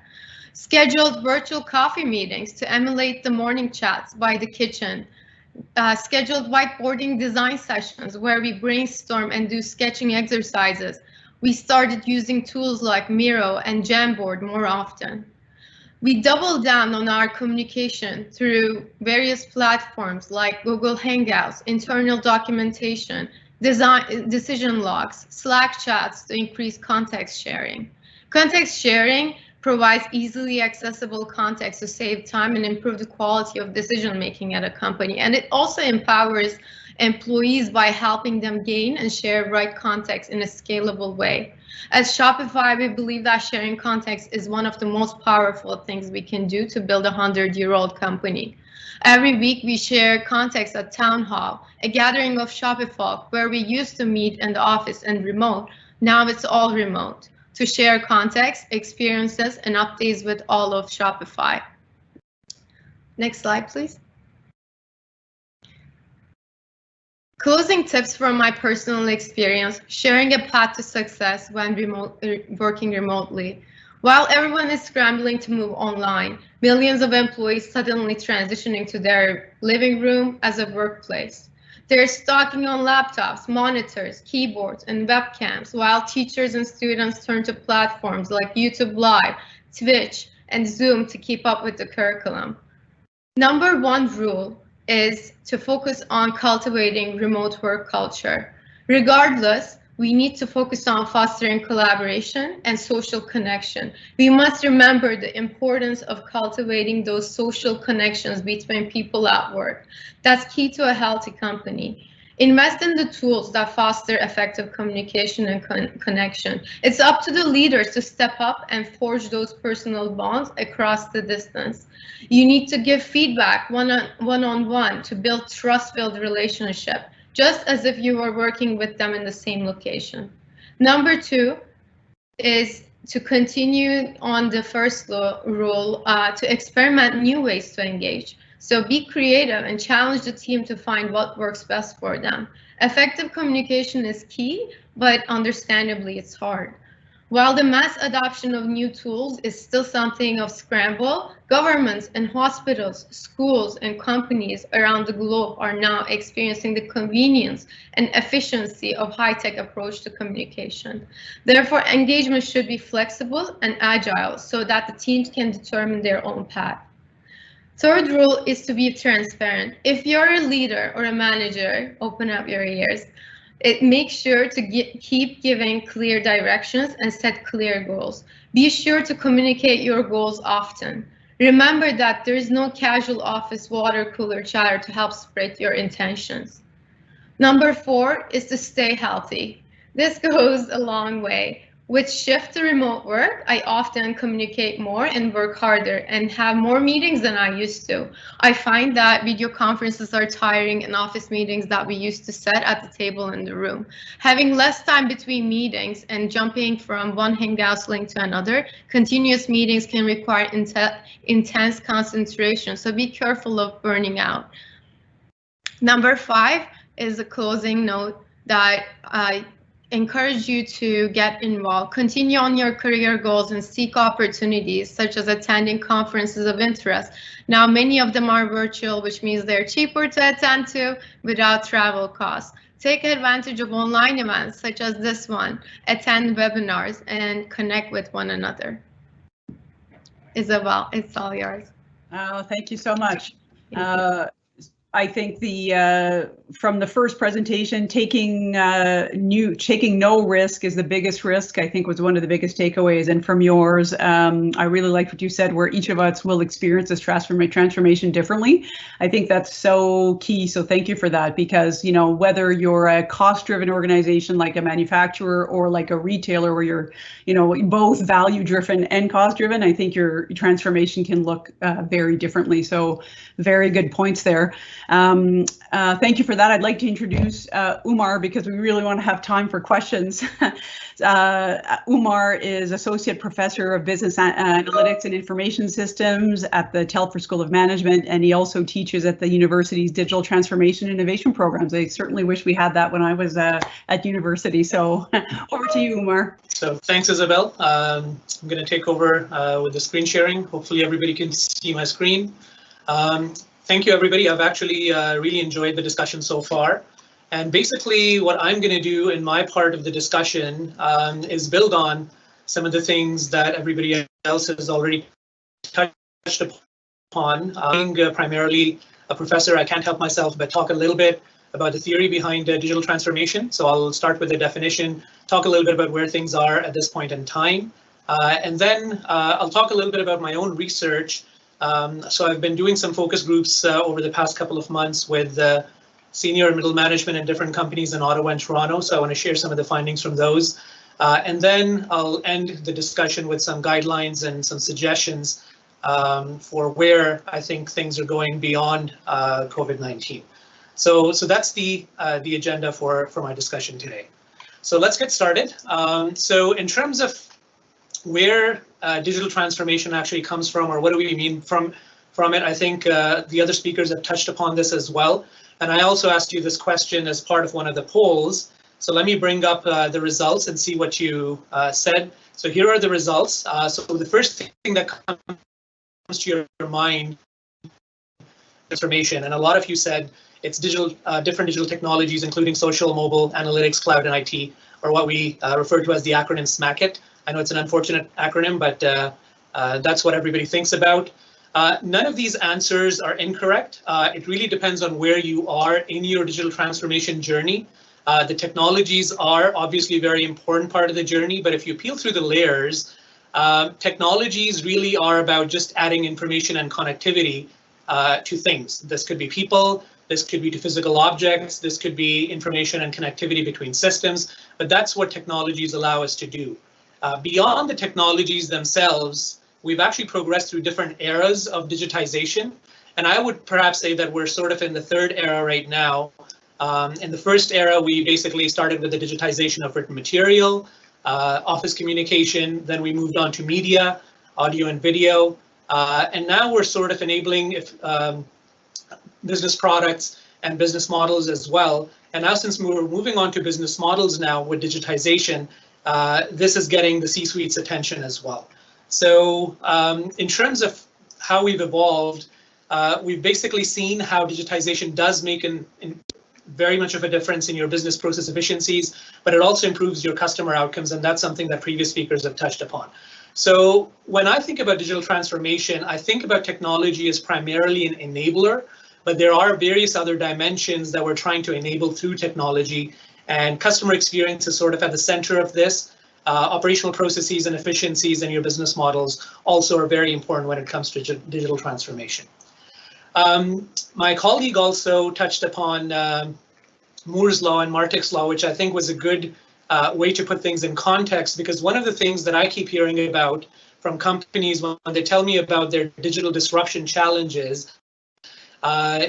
Scheduled virtual coffee meetings to emulate the morning chats by the kitchen. Scheduled whiteboarding design sessions where we brainstorm and do sketching exercises. We started using tools like Miro and Jamboard more often. We doubled down on our communication through various platforms like Google Hangouts, internal documentation, decision logs, Slack chats to increase context sharing. Context sharing provides easily accessible context to save time and improve the quality of decision making at a company. And it also empowers employees by helping them gain and share right context in a scalable way. At Shopify, we believe that sharing context is one of the most powerful things we can do to build a 100-year-old company. Every week, we share context at Town Hall, a gathering of Shopify where we used to meet in the office and remote. Now it's all remote, to share context, experiences, and updates with all of Shopify. Next slide, please. Closing tips from my personal experience, sharing a path to success when working remotely. While everyone is scrambling to move online, millions of employees suddenly transitioning to their living room as a workplace. They're stocking on laptops, monitors, keyboards, and webcams, while teachers and students turn to platforms like YouTube Live, Twitch, and Zoom to keep up with the curriculum. Number one rule is to focus on cultivating remote work culture. Regardless, we need to focus on fostering collaboration and social connection. We must remember the importance of cultivating those social connections between people at work. That's key to a healthy company. Invest in the tools that foster effective communication and connection. It's up to the leaders to step up and forge those personal bonds across the distance. You need to give feedback one-on-one to build trust-filled relationship, just as if you were working with them in the same location. Number two is to continue on the first rule, to experiment new ways to engage. So be creative and challenge the team to find what works best for them. Effective communication is key, but understandably it's hard. While the mass adoption of new tools is still something of scramble, governments and hospitals, schools and companies around the globe are now experiencing the convenience and efficiency of high-tech approach to communication. Therefore, engagement should be flexible and agile so that the teams can determine their own path. Third rule is to be transparent. If you're a leader or a manager, open up your ears. Make sure to keep giving clear directions and set clear goals. Be sure to communicate your goals often. Remember that there is no casual office water cooler chatter to help spread your intentions. Number four is to stay healthy. This goes a long way. With shift to remote work, I often communicate more and work harder and have more meetings than I used to. I find that video conferences are tiring and office meetings that we used to sit at the table in the room. Having less time between meetings and jumping from one Hangouts link to another, continuous meetings can require intense concentration, so be careful of burning out. Number five is a closing note that I encourage you to get involved. Continue on your career goals and seek opportunities such as attending conferences of interest. Now, many of them are virtual, which means they're cheaper to attend to without travel costs. Take advantage of online events such as this one, attend webinars, and connect with one another. Isabelle, it's all yours. Oh, thank you so much. I think the from the first presentation, taking no risk is the biggest risk, I think, was one of the biggest takeaways. And from yours, I really liked what you said, where each of us will experience this transformation differently. I think that's so key. So thank you for that, because, you know, whether you're a cost-driven organization like a manufacturer or like a retailer where you're, you know, both value-driven and cost-driven, I think your transformation can look very differently. So very good points there. Thank you for that. I'd like to introduce Umar, because we really want to have time for questions. Umar is Associate Professor of Business Analytics and Information Systems at the Telfer School of Management, and he also teaches at the university's Digital Transformation Innovation programs. I certainly wish we had that when I was at university. So over to you, Umar. So thanks, Isabelle. I'm going to take over with the screen sharing. Hopefully everybody can see my screen. Thank you, everybody. I've actually really enjoyed the discussion so far. And basically what I'm going to do in my part of the discussion is build on some of the things that everybody else has already touched upon. Being primarily a professor, I can't help myself but talk a little bit about the theory behind digital transformation. So I'll start with the definition, talk a little bit about where things are at this point in time. And then I'll talk a little bit about my own research. So I've been doing some focus groups over the past couple of months with senior and middle management in different companies in Ottawa and Toronto. So I want to share some of the findings from those. And then I'll end the discussion with some guidelines and some suggestions for where I think things are going beyond COVID-19. So that's the agenda for my discussion today. So let's get started. So in terms of where digital transformation actually comes from, or what do we mean from it, I think the other speakers have touched upon this as well. And I also asked you this question as part of one of the polls. So let me bring up the results and see what you said. So here are the results. So the first thing that comes to your mind is transformation. And a lot of you said it's different digital technologies, including social, mobile, analytics, cloud, and IT, or what we refer to as the acronym SMACIT. I know it's an unfortunate acronym, but that's what everybody thinks about. None of these answers are incorrect. It really depends on where you are in your digital transformation journey. The technologies are obviously a very important part of the journey, but if you peel through the layers, technologies really are about just adding information and connectivity to things. This could be people, this could be to physical objects, this could be information and connectivity between systems, but that's what technologies allow us to do. Beyond the technologies themselves, we've actually progressed through different eras of digitization. And I would perhaps say that we're sort of in the third era right now. In the first era, we basically started with the digitization of written material, office communication, then we moved on to media, audio and video. And now we're sort of enabling business products and business models as well. And now since we're moving on to business models now with digitization, this is getting the C-suite's attention as well. So in terms of how we've evolved, we've basically seen how digitization does make very much of a difference in your business process efficiencies, but it also improves your customer outcomes, and that's something that previous speakers have touched upon. So when I think about digital transformation, I think about technology as primarily an enabler, but there are various other dimensions that we're trying to enable through technology, and customer experience is sort of at the center of this. Operational processes and efficiencies in your business models also are very important when it comes to digital transformation. My colleague also touched upon Moore's Law and Martik's Law, which I think was a good way to put things in context, because one of the things that I keep hearing about from companies when they tell me about their digital disruption challenges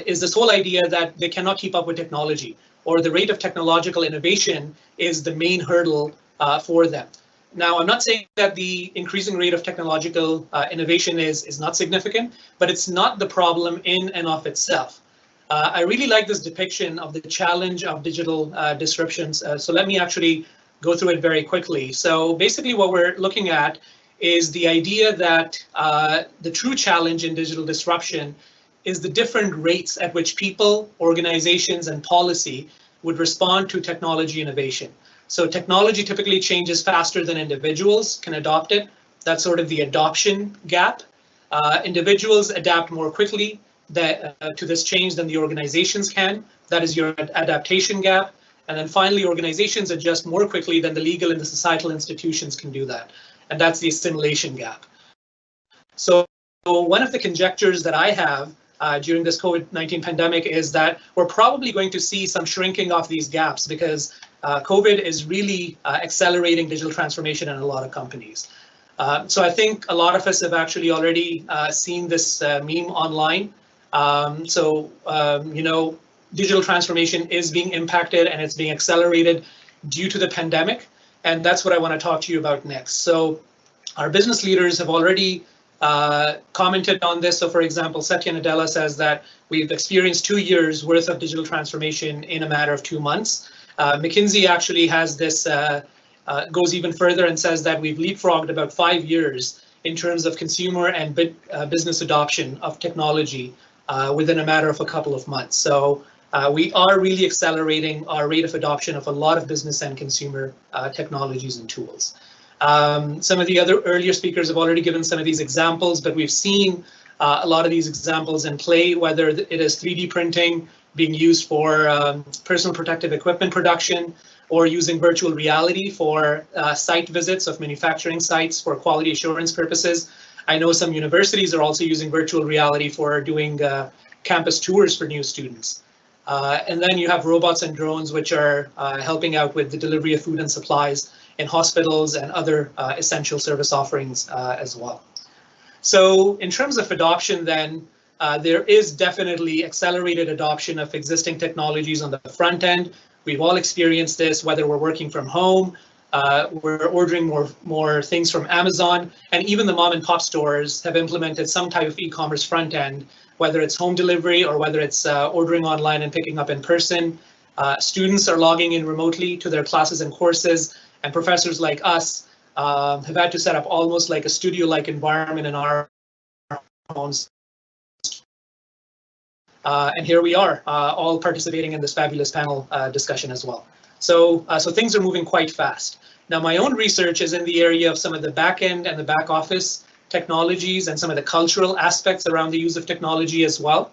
is this whole idea that they cannot keep up with technology, or the rate of technological innovation is the main hurdle for them. Now, I'm not saying that the increasing rate of technological innovation is not significant, but it's not the problem in and of itself. I really like this depiction of the challenge of digital disruptions. So let me actually go through it very quickly. So basically what we're looking at is the idea that the true challenge in digital disruption is the different rates at which people, organizations, and policy would respond to technology innovation. So technology typically changes faster than individuals can adopt it. That's sort of the adoption gap. Individuals adapt more quickly, to this change than the organizations can. That is your adaptation gap. And then finally, organizations adjust more quickly than the legal and the societal institutions can do that. And that's the assimilation gap. So one of the conjectures that I have during this COVID-19 pandemic is that we're probably going to see some shrinking of these gaps because COVID is really accelerating digital transformation in a lot of companies. So I think a lot of us have actually already seen this meme online. You know, digital transformation is being impacted and it's being accelerated due to the pandemic. And that's what I want to talk to you about next. So our business leaders have already commented on this. So for example, Satya Nadella says that we've experienced 2 years worth of digital transformation in a matter of 2 months. McKinsey actually has this, goes even further and says that we've leapfrogged about 5 years in terms of consumer and business adoption of technology within a matter of a couple of months. So we are really accelerating our rate of adoption of a lot of business and consumer technologies and tools. Some of the other earlier speakers have already given some of these examples, but we've seen a lot of these examples in play, whether it is 3D printing being used for personal protective equipment production, or using virtual reality for site visits of manufacturing sites for quality assurance purposes. I know some universities are also using virtual reality for doing campus tours for new students. And then you have robots and drones, which are helping out with the delivery of food and supplies in hospitals and other essential service offerings as well. So in terms of adoption then, there is definitely accelerated adoption of existing technologies on the front end. We've all experienced this, whether we're working from home, we're ordering more things from Amazon, and even the mom and pop stores have implemented some type of e-commerce front end, whether it's home delivery or whether it's ordering online and picking up in person. Students are logging in remotely to their classes and courses, and professors like us have had to set up almost like a studio-like environment in our homes. And here we are, all participating in this fabulous panel discussion as well. So things are moving quite fast. Now, my own research is in the area of some of the back end and the back office technologies and some of the cultural aspects around the use of technology as well.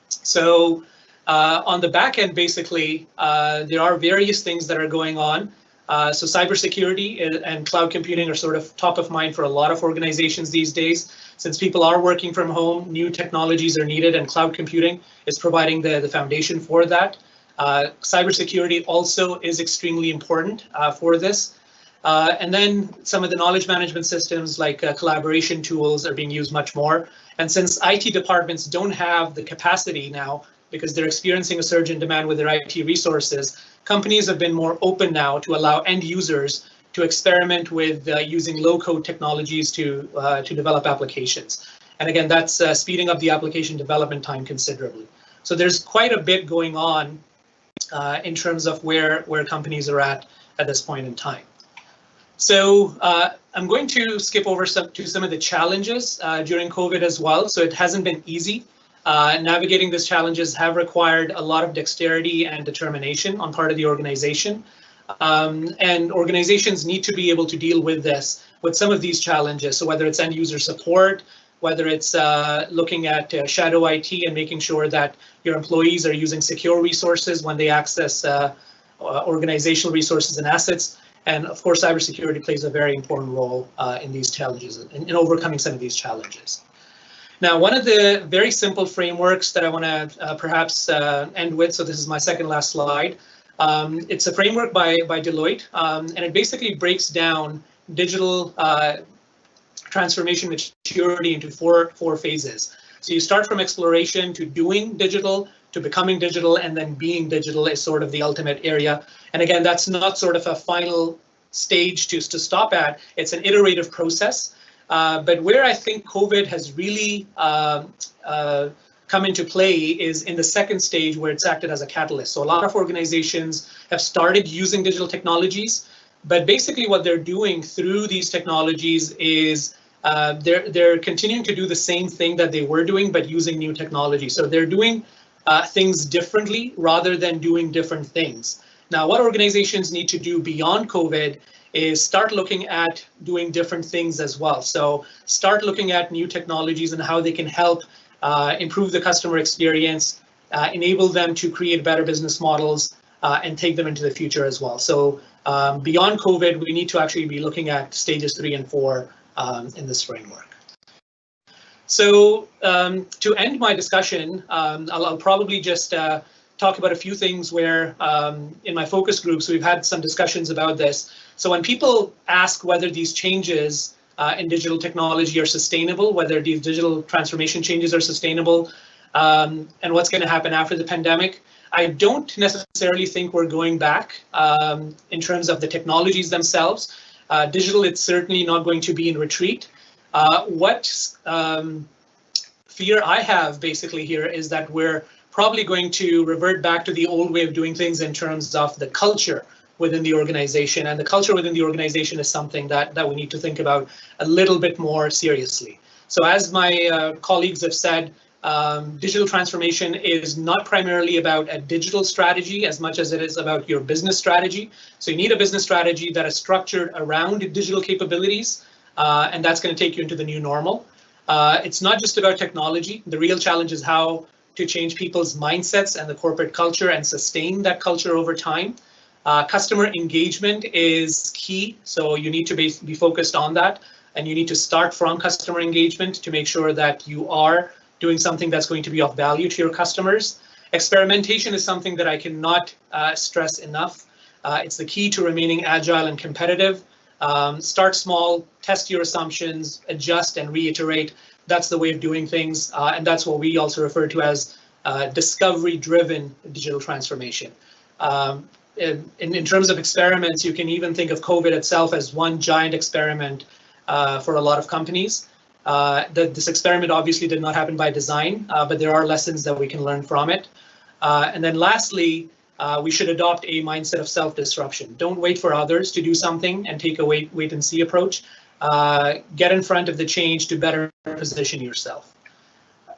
So on the back end, basically, there are various things that are going on. So cybersecurity and cloud computing are sort of top of mind for a lot of organizations these days. Since people are working from home, new technologies are needed, and cloud computing is providing the foundation for that. Cybersecurity also is extremely important for this. And then some of the knowledge management systems like collaboration tools are being used much more. And since IT departments don't have the capacity now, because they're experiencing a surge in demand with their IT resources, companies have been more open now to allow end users to experiment with using low-code technologies to develop applications. And again, that's speeding up the application development time considerably. So there's quite a bit going on in terms of where companies are at this point in time. So I'm going to skip over some of the challenges during COVID as well. So it hasn't been easy. Navigating these challenges have required a lot of dexterity and determination on part of the organization. And organizations need to be able to deal with some of these challenges. So whether it's end user support, whether it's looking at shadow IT and making sure that your employees are using secure resources when they access organizational resources and assets. And of course, cybersecurity plays a very important role in these challenges, in overcoming some of these challenges. Now, one of the very simple frameworks that I want to perhaps end with, so this is my second last slide. It's a framework by Deloitte, and it basically breaks down digital transformation maturity into four phases. So you start from exploration to doing digital, to becoming digital, and then being digital is sort of the ultimate area. And again, that's not sort of a final stage to stop at. It's an iterative process. But where I think COVID has really come into play is in the second stage, where it's acted as a catalyst. So a lot of organizations have started using digital technologies, but basically what they're doing through these technologies is they're continuing to do the same thing that they were doing, but using new technology. So they're doing things differently rather than doing different things. Now, what organizations need to do beyond COVID is start looking at doing different things as well. So start looking at new technologies and how they can help improve the customer experience, enable them to create better business models, and take them into the future as well. So beyond COVID, we need to actually be looking at stages 3 and 4 in this framework. So to end my discussion, I'll probably just talk about a few things where in my focus groups, we've had some discussions about this. So when people ask whether these changes in digital technology are sustainable, whether these digital transformation changes are sustainable, and what's going to happen after the pandemic, I don't necessarily think we're going back in terms of the technologies themselves. Digital, it's certainly not going to be in retreat. What fear I have basically here is that we're probably going to revert back to the old way of doing things in terms of the culture within the organization. And the culture within the organization is something that we need to think about a little bit more seriously. So as my colleagues have said, digital transformation is not primarily about a digital strategy as much as it is about your business strategy. So you need a business strategy that is structured around digital capabilities, and that's going to take you into the new normal. It's not just about technology. The real challenge is how to change people's mindsets and the corporate culture and sustain that culture over time. Customer engagement is key, so you need to be focused on that, and you need to start from customer engagement to make sure that you are doing something that's going to be of value to your customers. Experimentation is something that I cannot stress enough. It's the key to remaining agile and competitive. Start small, test your assumptions, adjust and reiterate. That's the way of doing things, and that's what we also refer to as discovery-driven digital transformation. In terms of experiments, you can even think of COVID itself as one giant experiment for a lot of companies. This experiment obviously did not happen by design, but there are lessons that we can learn from it. And then lastly, we should adopt a mindset of self-disruption. Don't wait for others to do something and take a wait and see approach. Get in front of the change to better position yourself.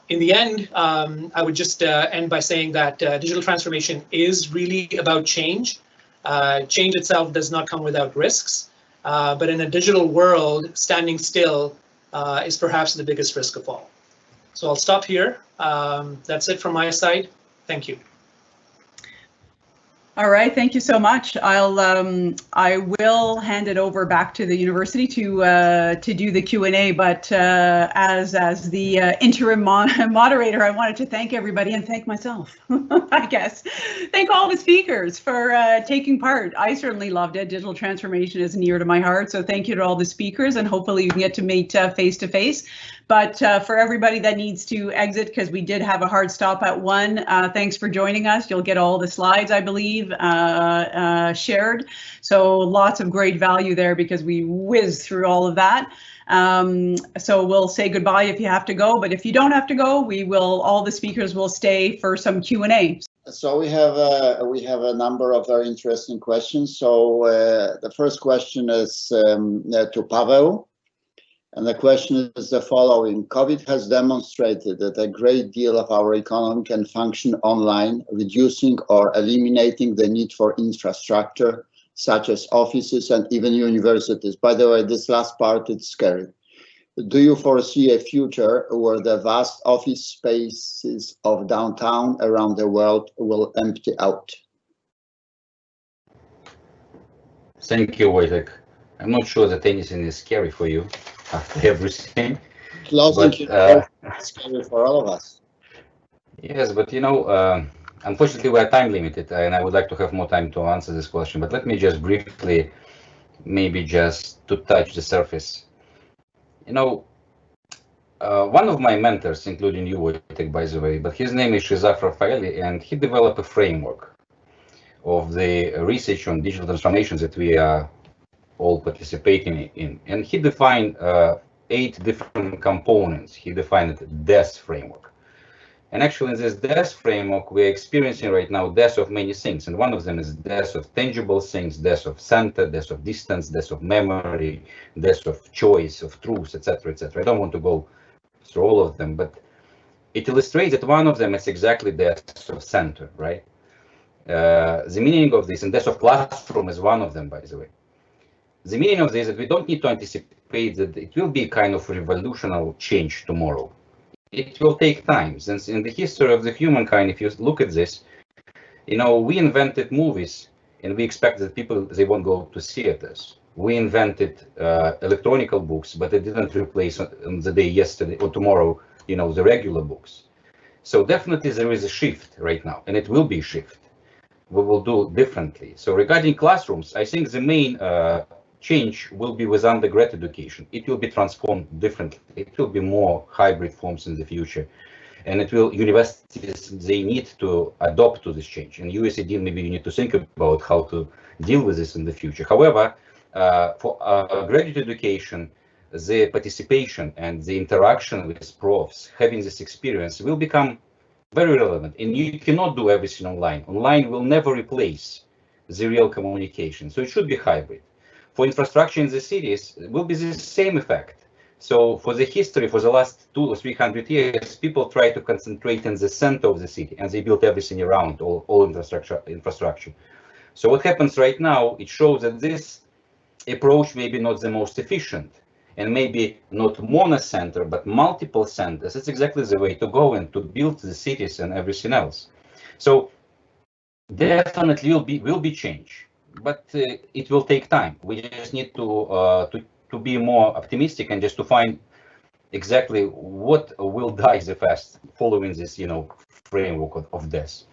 In the end, I would just end by saying that digital transformation is really about change. Change itself does not come without risks, but in a digital world, standing still is perhaps the biggest risk of all. So I'll stop here. That's it from my side. Thank you. All right, thank you so much. I will hand it over back to the university to do the Q&A, but as the interim moderator, I wanted to thank everybody and thank myself, I guess. Thank all the speakers for taking part. I certainly loved it. Digital transformation is near to my heart, so thank you to all the speakers, and hopefully you can get to meet face to face. But for everybody that needs to exit, because we did have a hard stop at 1, thanks for joining us. You'll get all the slides, I believe, shared. So lots of great value there because we whizzed through all of that. So we'll say goodbye if you have to go, but if you don't have to go, all the speakers will stay for some Q&A. So we have a number of very interesting questions. So the first question is to Pavel. And the question is the following: COVID has demonstrated that a great deal of our economy can function online, reducing or eliminating the need for infrastructure, such as offices and even universities. By the way, this last part is scary. Do you foresee a future where the vast office spaces of downtown around the world will empty out? Thank you, Wojtek. I'm not sure that anything is scary for you after everything. Closing is scary for all of us. Yes, but you know, unfortunately, we are time limited, and I would like to have more time to answer this question. But let me just briefly, maybe just to touch the surface. You know, one of my mentors, including you, Wojtek, by the way, but his name is Shizaf Rafaeli, and he developed a framework of the research on digital transformations that we are all participating in, and he defined 8 different components. He defined it DES framework, and actually in this DES framework we're experiencing right now DES of many things, and one of them is DES of tangible things, DES of center, DES of distance, DES of memory, DES of choice, of truth, etc., etc. I don't want to go through all of them, but it illustrates that one of them is exactly DES of center, right? The meaning of this, and DES of classroom is one of them, by the way. The meaning of this is that we don't need to anticipate that it will be kind of revolutionary change tomorrow. it will take time. Since in the history of the humankind, if you look at this, we invented movies and we expect that people, they won't go to theaters. We invented electronic books, but they didn't replace on the day yesterday or tomorrow, the regular books. So definitely there is a shift right now, and it will be a shift. We will do differently. So regarding classrooms, I think the main change will be with undergrad education. It will be transformed differently. It will be more hybrid forms in the future. And universities, they need to adopt to this change. And USAID, maybe you need to think about how to deal with this in the future. However, for graduate education, the participation and the interaction with profs, having this experience will become very relevant. And you cannot do everything online. Online will never replace the real communication. So it should be hybrid. For infrastructure in the cities, it will be the same effect. So for the history, for the last 200 or 300 years, people try to concentrate in the center of the city, and they built everything around, all infrastructure. So what happens right now, it shows that this approach may be not the most efficient, and maybe not monocenter, but multiple centers. It's exactly the way to go and to build the cities and everything else. So definitely will be change, but it will take time. We just need to be more optimistic and just to find exactly what will die the fast following this, framework of death.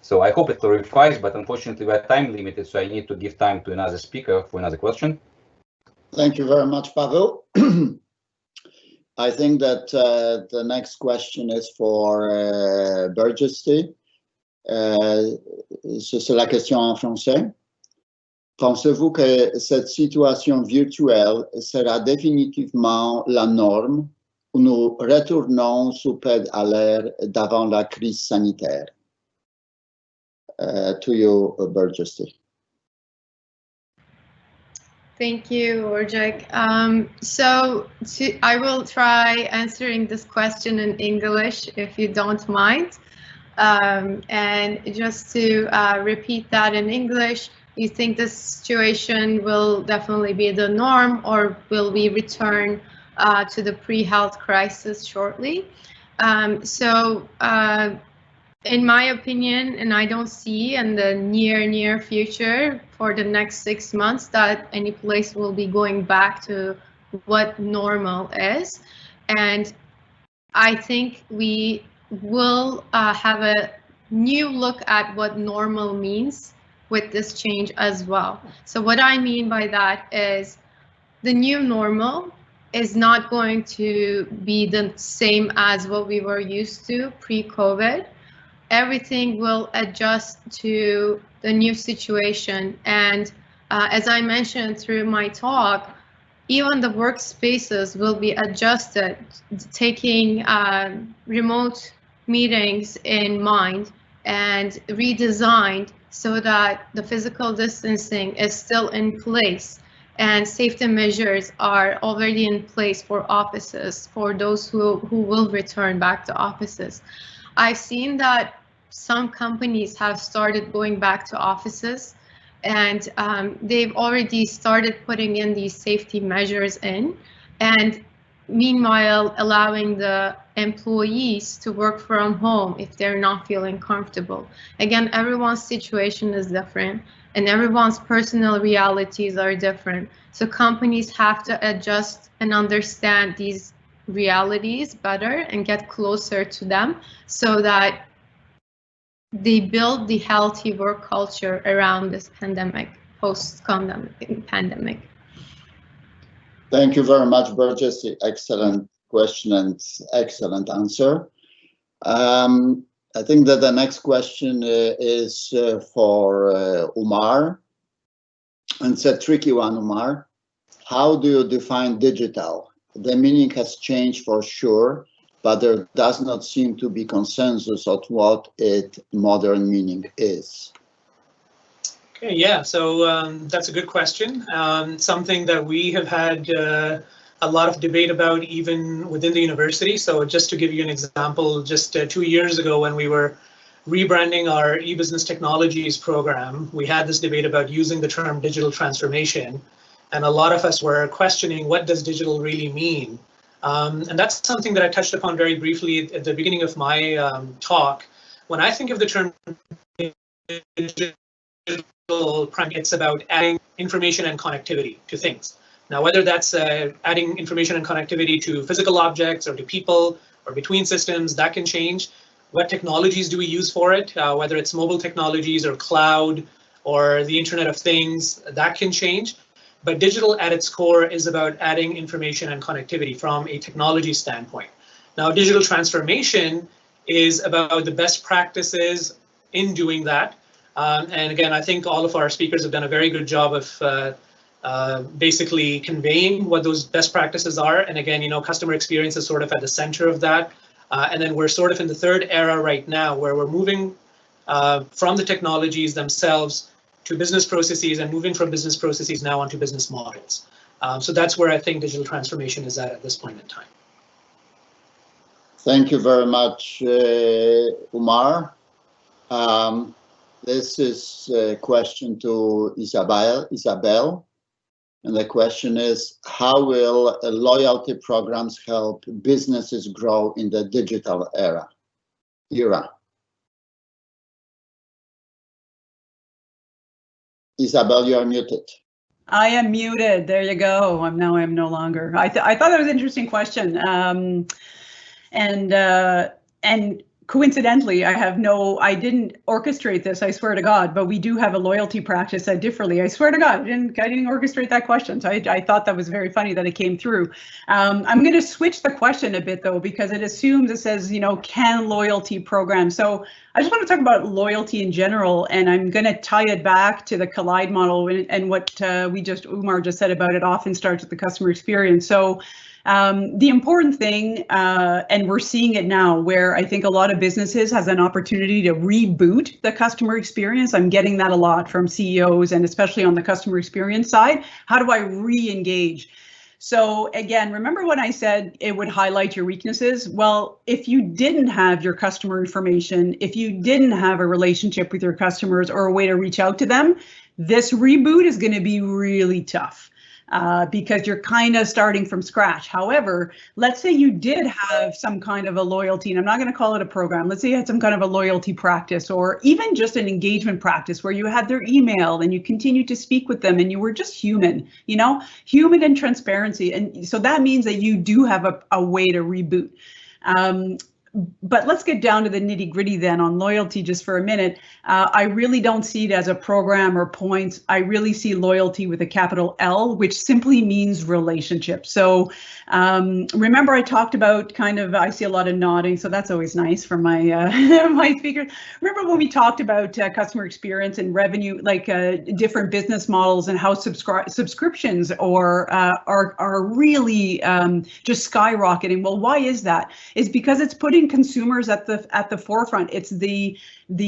So I hope it clarifies, but unfortunately we're time limited, so I need to give time to another speaker for another question. Thank you very much, Pavel. I think that the next question is for Berjesty. C'est la question en français. Pensez-vous que cette situation virtuelle sera définitivement la norme ou nous retournons sous pédalaire d'avant la crise sanitaire? To you, Berjesty. Thank you, Orjek. I will try answering this question in English, if you don't mind. And just to repeat that in English, you think this situation will definitely be the norm, or will we return to the pre-health crisis shortly? In my opinion, and I don't see in the near future for the next 6 months that any place will be going back to what normal is. And I think we will have a new look at what normal means with this change as well. So what I mean by that is the new normal is not going to be the same as what we were used to pre-COVID. Everything will adjust to the new situation. And as I mentioned through my talk, even the workspaces will be adjusted, taking remote meetings in mind and redesigned so that the physical distancing is still in place and safety measures are already in place for offices, for those who will return back to offices. I've seen that some companies have started going back to offices, and they've already started putting in these safety measures in, and meanwhile allowing the employees to work from home if they're not feeling comfortable. Again, everyone's situation is different and everyone's personal realities are different. So companies have to adjust and understand these realities better and get closer to them so that they build the healthy work culture around this pandemic, post-pandemic. Thank you very much, Berjesty. Excellent question and excellent answer. I think that the next question is for Umar. And it's a tricky one, Umar. How do you define digital? The meaning has changed for sure, but there does not seem to be consensus on what its modern meaning is. Okay, yeah, so that's a good question. Something that we have had a lot of debate about even within the university. So just to give you an example, just 2 years ago when we were rebranding our e-business technologies program, we had this debate about using the term digital transformation. And a lot of us were questioning, what does digital really mean? And that's something that I touched upon very briefly at the beginning of my talk. When I think of the term digital, it's about adding information and connectivity to things. Now, whether that's adding information and connectivity to physical objects or to people or between systems, that can change. What technologies do we use for it? Whether it's mobile technologies or cloud or the Internet of Things, that can change. But digital at its core is about adding information and connectivity from a technology standpoint. Now, digital transformation is about the best practices in doing that. And again, I think all of our speakers have done a very good job of basically conveying what those best practices are. And again, customer experience is sort of at the center of that. And then we're sort of in the third era right now where we're moving from the technologies themselves to business processes and moving from business processes now onto business models. So that's where I think digital transformation is at this point in time. Thank you very much, Umar. This is a question to Isabelle. And the question is, how will loyalty programs help businesses grow in the digital era? Isabelle, you are muted. I am muted. There you go. I'm no longer. I thought that was an interesting question. And coincidentally, I didn't orchestrate this, I swear to God, but we do have a loyalty practice that differently. I swear to God, I didn't orchestrate that question. So I thought that was very funny that it came through. I'm going to switch the question a bit though, because it says, can loyalty programs. So I just want to talk about loyalty in general, and I'm going to tie it back to the Collide model and what Umar just said about it often starts with the customer experience. So the important thing, and we're seeing it now, where I think a lot of businesses has an opportunity to reboot the customer experience. I'm getting that a lot from CEOs, and especially on the customer experience side. How do I re-engage? So again, remember when I said it would highlight your weaknesses? Well, if you didn't have your customer information, if you didn't have a relationship with your customers or a way to reach out to them, this reboot is going to be really tough. Because you're kind of starting from scratch. However, let's say you did have some kind of a loyalty, and I'm not going to call it a program. Let's say you had some kind of a loyalty practice, or even just an engagement practice where you had their email and you continued to speak with them and you were just human, human and transparency. And so that means that you do have a way to reboot. But let's get down to the nitty gritty then on loyalty just for a minute. I really don't see it as a program or points. I really see loyalty with a capital L, which simply means relationship. So remember I talked about I see a lot of nodding, so that's always nice for my my speakers. Remember when we talked about customer experience and revenue, like different business models and how subscriptions are really just skyrocketing. Well, why is that? It's because it's putting consumers at the forefront. It's the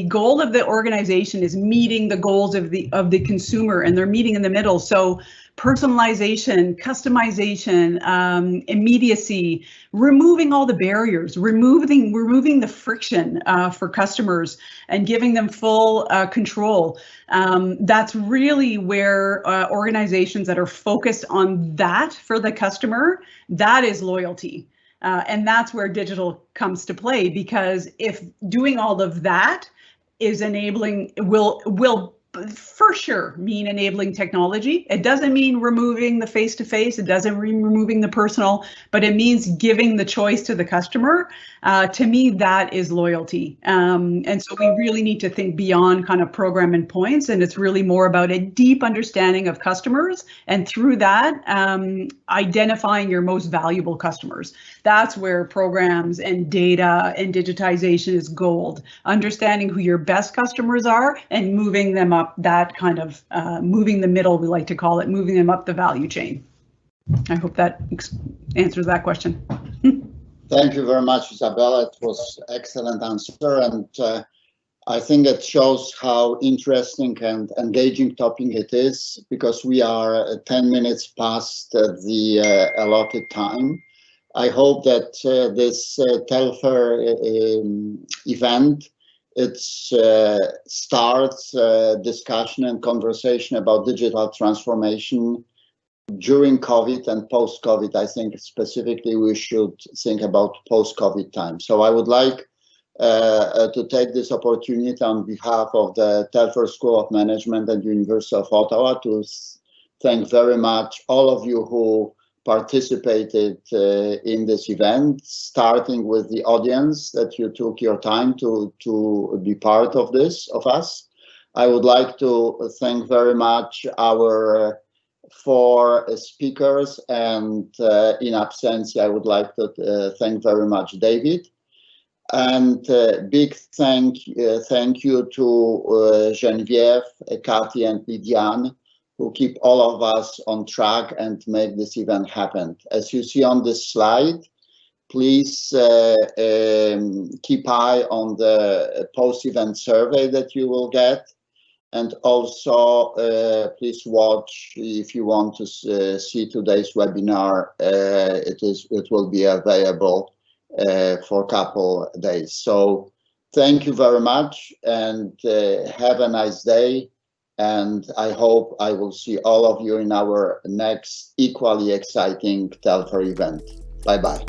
goal of the organization is meeting the goals of the consumer, and they're meeting in the middle. So personalization, customization, immediacy, removing all the barriers, removing the friction for customers and giving them full control. That's really where organizations that are focused on that for the customer, that is loyalty. And that's where digital comes to play, because if doing all of that is enabling, will for sure mean enabling technology. It doesn't mean removing the face-to-face. It doesn't mean removing the personal, but it means giving the choice to the customer. To me, that is loyalty. And so we really need to think beyond kind of program and points, and it's really more about a deep understanding of customers, and through that, identifying your most valuable customers. That's where programs and data and digitization is gold. Understanding who your best customers are and moving them up that kind of moving the middle, we like to call it, moving them up the value chain. I hope that answers that question. Thank you very much, Isabelle. It was an excellent answer, and I think it shows how interesting and engaging topic it is, because we are 10 minutes past the allotted time. I hope that this Telfer event, it starts discussion and conversation about digital transformation during COVID and post-COVID. I think specifically we should think about post-COVID time. So I would like to take this opportunity on behalf of the Telfer School of Management and University of Ottawa to thank very much all of you who participated in this event, starting with the audience that you took your time to be part of this, of us. I would like to thank very much our 4 speakers, and in absentia, I would like to thank very much David. And big thank you to Genevieve, Kathy, and Lydiane, who keep all of us on track and make this event happen. As you see on this slide, please keep eye on the post-event survey that you will get. And also, please watch if you want to see today's webinar. It will be available for a couple days. So thank you very much, and have a nice day. And I hope I will see all of you in our next equally exciting Telfer event. Bye-bye.